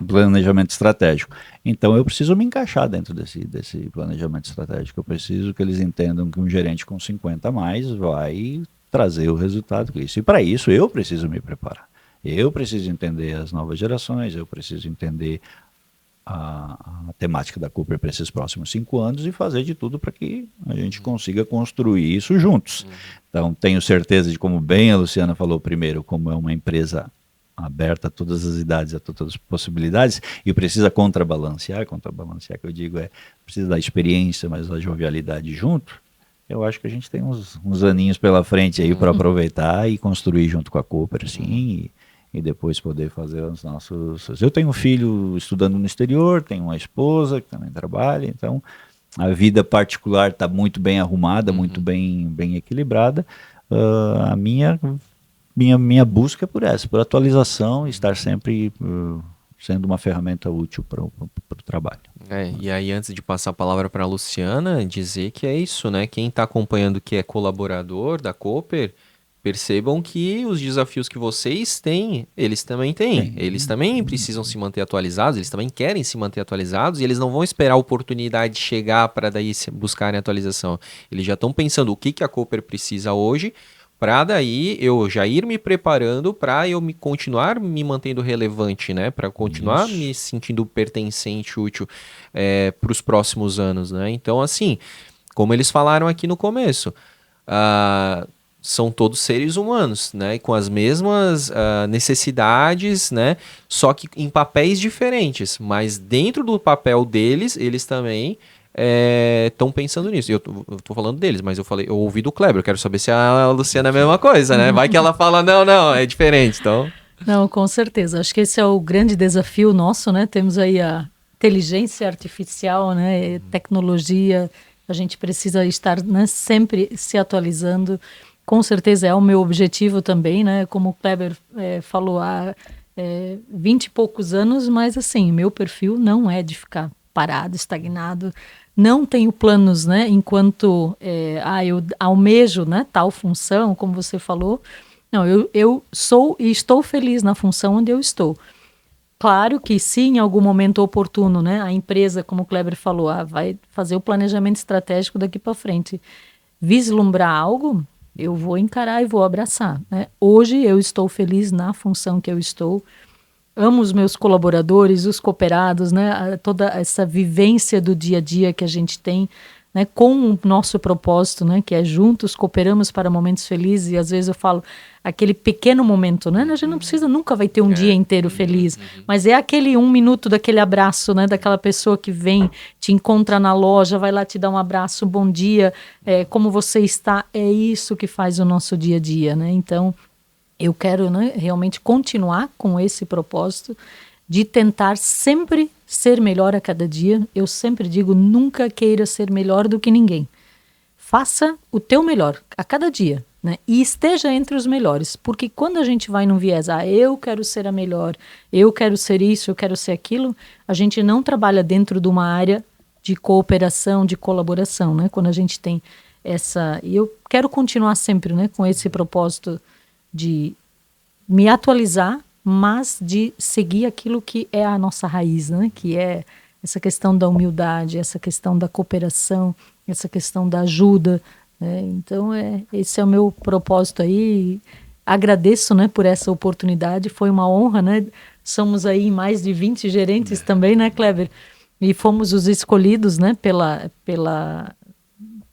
planejamento estratégico. Então, eu preciso me encaixar dentro desse planejamento estratégico. Eu preciso que eles entendam que um gerente com 50 a mais vai trazer o resultado com isso. E para isso eu preciso me preparar. Eu preciso entender as novas gerações, eu preciso entender a temática da Cooper para esses próximos 5 anos e fazer de tudo para que a gente consiga construir isso juntos. Então, tenho certeza de, como bem a Luciana falou primeiro, como é uma empresa aberta a todas as idades, a todas as possibilidades, e precisa contrabalancear que eu digo precisa da experiência, mas da jovialidade junto. Eu acho que a gente tem uns aninhos pela frente aí para aproveitar e construir junto com a Cooper, assim, e depois poder fazer os nossos... Eu tenho um filho estudando no exterior, tenho uma esposa que também trabalha, então a vida particular está muito bem arrumada, muito bem equilibrada. A minha busca é por atualização, estar sempre sendo uma ferramenta útil para o trabalho. E aí, antes de passar a palavra para a Luciana, dizer que é isso, né? Quem está acompanhando, que é colaborador da Cooper, percebam que os desafios que vocês têm, eles também têm. Eles também precisam se manter atualizados, eles também querem se manter atualizados e eles não vão esperar a oportunidade de chegar para daí buscarem atualização. Eles já estão pensando o que a Cooper precisa hoje, para daí eu já ir me preparando para eu continuar me mantendo relevante, né? Para continuar me sentindo pertencente, útil para os próximos anos, né? Então, assim, como eles falaram aqui no começo, são todos seres humanos, né? E com as mesmas necessidades, né? Só que em papéis diferentes. Mas dentro do papel deles, eles também estão pensando nisso. Eu tô falando deles, mas eu ouvi do Kleber. Eu quero saber se a Luciana é a mesma coisa, né? Vai que ela fala, não, é diferente, então... Não, com certeza. Acho que esse é o grande desafio nosso, né? Temos aí a inteligência artificial, né? Tecnologia. A gente precisa estar, né, sempre se atualizando. Com certeza é o meu objetivo também, né? Como o Kleber falou, há 20 e poucos anos, mas assim, meu perfil não é de ficar parado, estagnado. Não tenho planos, né? Enquanto eu almejo, né, tal função, como você falou. Não, eu sou e estou feliz na função onde eu estou. Claro que se em algum momento oportuno, né, a empresa, como o Kleber falou, vai fazer o planejamento estratégico daqui para frente, vislumbrar algo, eu vou encarar e vou abraçar, né? Hoje eu estou feliz na função que eu estou, amo os meus colaboradores, os cooperados, né? Toda essa vivência do dia a dia que a gente tem, né? Com o nosso propósito, né? Que é juntos, cooperamos para momentos felizes, e às vezes eu falo, aquele pequeno momento, né? A gente não precisa, nunca vai ter um dia inteiro feliz, mas é aquele 1 minuto daquele abraço, né? Daquela pessoa que vem, te encontra na loja, vai lá te dar um abraço, bom dia, como você está, é isso que faz o nosso dia a dia, né? Então, eu quero, né, realmente continuar com esse propósito de tentar sempre ser melhor a cada dia. Eu sempre digo, nunca queira ser melhor do que ninguém. Faça o teu melhor a cada dia, né? E esteja entre os melhores, porque quando a gente vai num viés, eu quero ser a melhor, eu quero ser isso, eu quero ser aquilo, a gente não trabalha dentro de uma área de cooperação, de colaboração, né? Quando a gente tem essa... E eu quero continuar sempre, né, com esse propósito de me atualizar, mas de seguir aquilo que é a nossa raiz, né? Que é essa questão da humildade, essa questão da cooperação, essa questão da ajuda, né? Então, esse é o meu propósito aí. Agradeço, né, por essa oportunidade, foi uma honra, né? Somos aí mais de 20 gerentes também, né, Kleber? E fomos os escolhidos, né, pela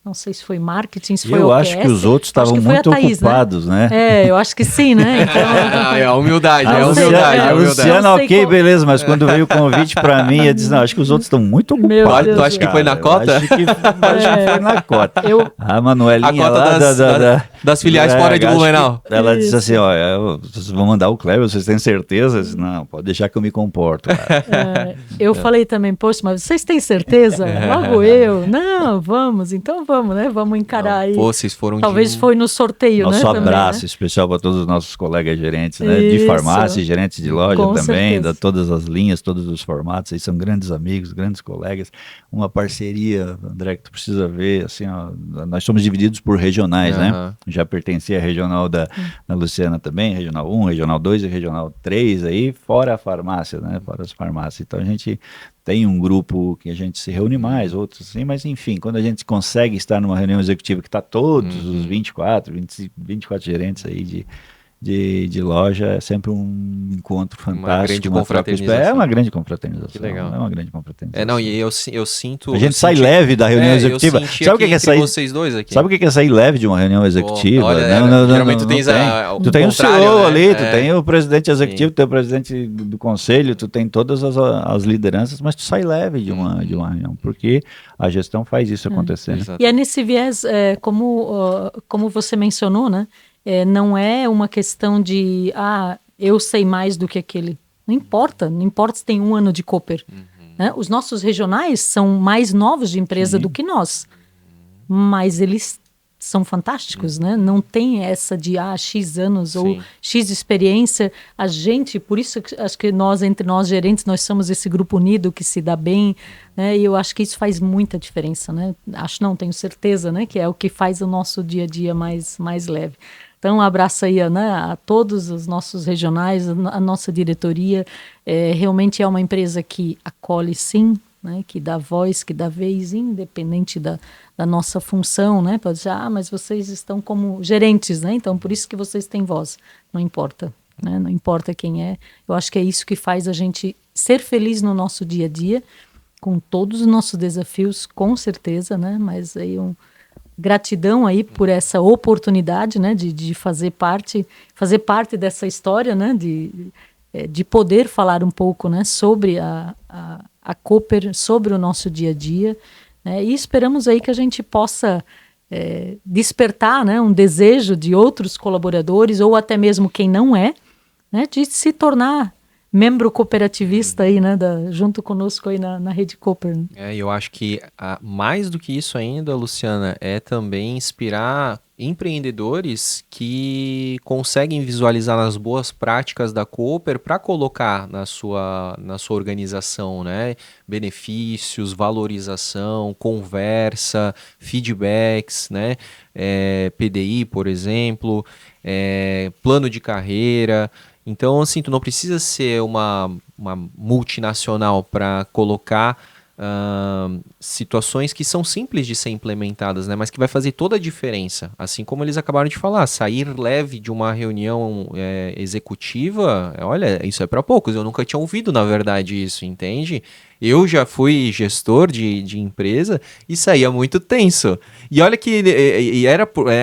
não sei se foi marketing, se foi eu OPS. acho que os outros estavam muito Thaís, ocupados, né? Eu acho que sim, né? Então... É a humildade, A Luciana, ok, beleza, mas quando veio o convite para mim, eu disse, não, acho que os outros estão muito ocupados. Tu acha que foi na cota? Acho que foi na cota. A Manuelinha a cota lá das filiais fora de Blumenau. Ela disse assim, vocês vão mandar o Kleber, vocês têm certeza? Eu disse, não, pode deixar que eu me comporto. Eu falei também, poxa, mas vocês têm certeza? Logo eu. Não, vamos, então vamos, né? Vamos encarar aí. Pô, vocês foram Talvez foi no sorteio, Nosso né? Nosso abraço também, né? Especial para todos os nossos colegas gerentes, né? De farmácia, gerentes de loja com também, de todas as linhas, todos os formatos. Aí são grandes amigos, grandes colegas. Uma parceria, André, que tu precisa ver, assim, nós somos divididos por regionais, né? Já pertencia à regional da Luciana também, regional 1, regional 2 e regional 3, aí fora a farmácia, né? Fora as farmácias. Então a gente tem um grupo que a gente se reúne mais, outros assim, mas enfim, quando a gente consegue estar numa reunião executiva que está todos os 24 gerentes aí de loja, é sempre um encontro fantástico. Uma grande confraternização. É uma grande confraternização. Que legal. É uma grande confraternização. E eu sinto... A gente sai leve da reunião executiva. Sabe o que é sair... vocês dois aqui. Sabe o que é sair leve de uma reunião executiva? Olha, geralmente tu tens tu tem o CEO ali, tu tem o presidente executivo, tu tem o presidente do conselho, tu tem todas as lideranças, mas tu sai leve de uma reunião, porque a gestão faz isso acontecer. E é nesse viés, como você mencionou, né? Não é uma questão de, eu sei mais do que aquele. Não importa se tem 1 ano de Cooper. Né? Os nossos regionais são mais novos de empresa do que nós, mas eles são fantásticos, né? Não tem essa de X anos ou X experiência. A gente, por isso acho que entre nós gerentes, nós somos esse grupo unido que se dá bem, né? E eu acho que isso faz muita diferença, né? Tenho certeza, né? Que é o que faz o nosso dia a dia mais leve. Então, um abraço aí, né, a todos os nossos regionais, a nossa diretoria. Realmente é uma empresa que acolhe, sim, né, que dá voz, que dá vez, independente da nossa função, né? Pode dizer, mas vocês estão como gerentes, né? Então, por isso que vocês têm voz. Não importa, né? Não importa quem é. Eu acho que é isso que faz a gente ser feliz no nosso dia a dia, com todos os nossos desafios, com certeza, né? Mas aí gratidão aí por essa oportunidade, né, de fazer parte dessa história, né, de poder falar um pouco, né, sobre a Cooper, sobre o nosso dia a dia, né, e esperamos aí que a gente possa despertar, né, um desejo de outros colaboradores, ou até mesmo quem não é, né, de se tornar membro cooperativista aí, né, junto conosco aí na Rede Cooper. Né? Eu acho que mais do que isso ainda, Luciana, é também inspirar empreendedores que conseguem visualizar nas boas práticas da Cooper para colocar na sua organização, né? Benefícios, valorização, conversa, feedbacks, né? PDI, por exemplo, plano de carreira. Então, assim, tu não precisa ser uma multinacional para colocar situações que são simples de ser implementadas, né? Mas que vai fazer toda a diferença. Assim como eles acabaram de falar, sair leve de uma reunião executiva, olha, isso é para poucos. Eu nunca tinha ouvido, na verdade, isso, entende? Eu já fui gestor de empresa e saía muito tenso. E olha que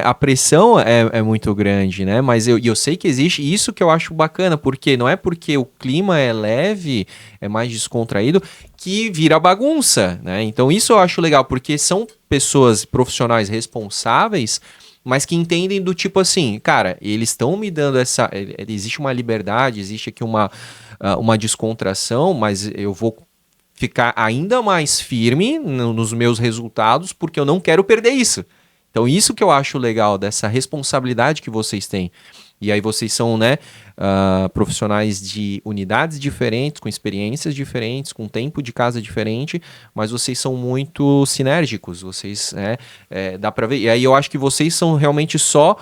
a pressão é muito grande, né? Mas eu sei que existe isso que eu acho bacana, porque não é porque o clima é leve, é mais descontraído, que vira bagunça, né? Então isso eu acho legal, porque são pessoas profissionais responsáveis, mas que entendem do tipo assim, cara, eles estão me dando existe uma liberdade, existe aqui uma descontração, mas eu vou ficar ainda mais firme nos meus resultados, porque eu não quero perder isso. Então isso que eu acho legal dessa responsabilidade que vocês têm. E aí vocês são, né, profissionais de unidades diferentes, com experiências diferentes, com tempo de casa diferente, mas vocês são muito sinérgicos, vocês, dá para ver. E aí eu acho que vocês são realmente só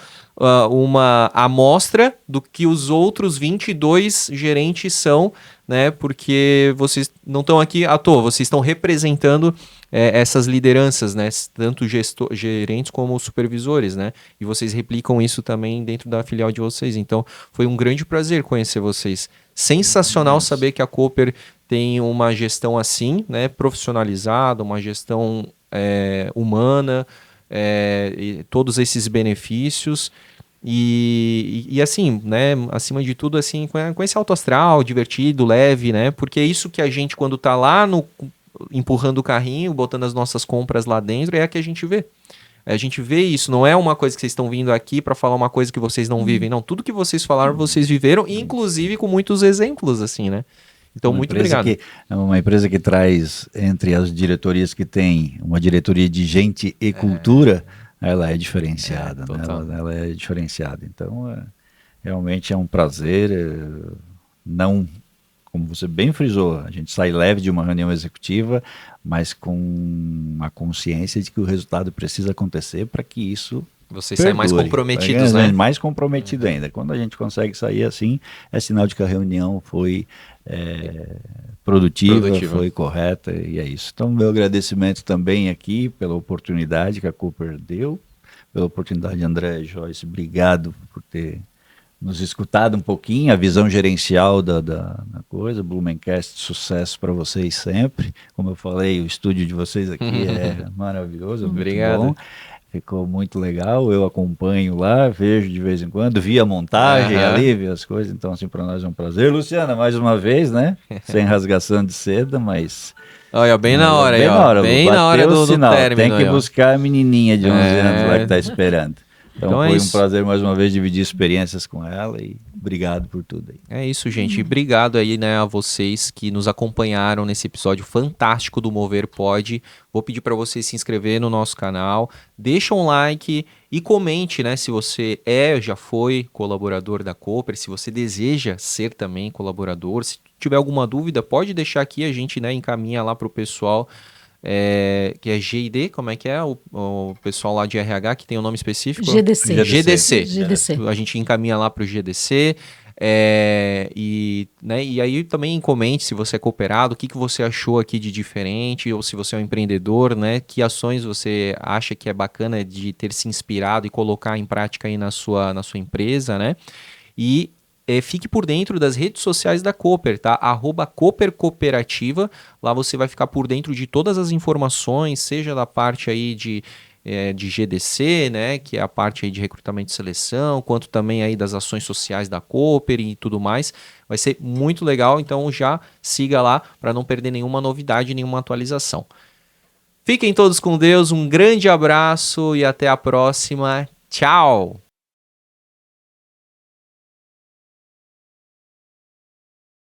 uma amostra do que os outros 22 gerentes são, né, porque vocês não estão aqui à toa, vocês estão representando essas lideranças, né, tanto gerentes como supervisores, né, e vocês replicam isso também dentro da filial de vocês. Então, foi um grande prazer conhecer vocês. Sensacional saber que a Cooper tem uma gestão assim, né, profissionalizada, uma gestão humana, e todos esses benefícios. E assim, né, acima de tudo, assim, com esse alto astral, divertido, leve, né, porque é isso que a gente, quando tá lá empurrando o carrinho, botando as nossas compras lá dentro, é a que a gente vê. A gente vê isso, não é uma coisa que vocês estão vindo aqui para falar uma coisa que vocês não vivem, não. Tudo que vocês falaram, vocês viveram, inclusive com muitos exemplos, assim, né. Então, muito obrigado. É uma empresa que traz, entre as diretorias que tem, uma diretoria de gente e cultura, ela é diferenciada, né? Ela é diferenciada. Então, realmente é um prazer, não, como você bem frisou, a gente sai leve de uma reunião executiva, mas com a consciência de que o resultado precisa acontecer para que isso vocês saem mais comprometidos, né? Mais comprometido ainda. Quando a gente consegue sair assim, é sinal de que a reunião foi produtiva, foi correta, e é isso. Então, meu agradecimento também aqui pela oportunidade que a Cooper deu, pela oportunidade, André e Joyce, obrigado por ter nos escutado um pouquinho, a visão gerencial da coisa. Blumencast, sucesso para vocês sempre. Como eu falei, o estúdio de vocês aqui é maravilhoso, obrigado. Muito bom. Ficou muito legal, eu acompanho lá, vejo de vez em quando, vi a montagem ali, vi as coisas, então assim, para nós é um prazer. Luciana, mais uma vez, né, sem rasgação de seda, mas... Olha, bem na hora aí, ó, bem na hora do término. Tem que buscar a menininha de 11 anos lá que tá esperando. Então foi um prazer mais uma vez dividir experiências com ela e obrigado por tudo aí. É isso, gente. Obrigado aí, né, a vocês que nos acompanharam nesse episódio fantástico do Mover Pode. Vou pedir para você se inscrever no nosso canal, deixa um like e comente, né, se você já foi colaborador da Cooper, se você deseja ser também colaborador. Se tiver alguma dúvida, pode deixar aqui, a gente, né, encaminha lá para o pessoal. Que é GID, como é que é? O pessoal lá de RH que tem o nome específico? GDC. A gente encaminha lá para o GDC. E aí também comente se você é cooperado, o que você achou aqui de diferente, ou se você é um empreendedor, né? Que ações você acha que é bacana de ter se inspirado e colocar em prática aí na sua empresa, né? E fique por dentro das redes sociais da Cooper, tá? @CooperCooperativa. Lá você vai ficar por dentro de todas as informações, seja da parte aí de de GDC, né, que é a parte aí de recrutamento e seleção, quanto também aí das ações sociais da Cooper e tudo mais. Vai ser muito legal, então já siga lá para não perder nenhuma novidade, nenhuma atualização. Fiquem todos com Deus, um grande abraço e até a próxima. Tchau!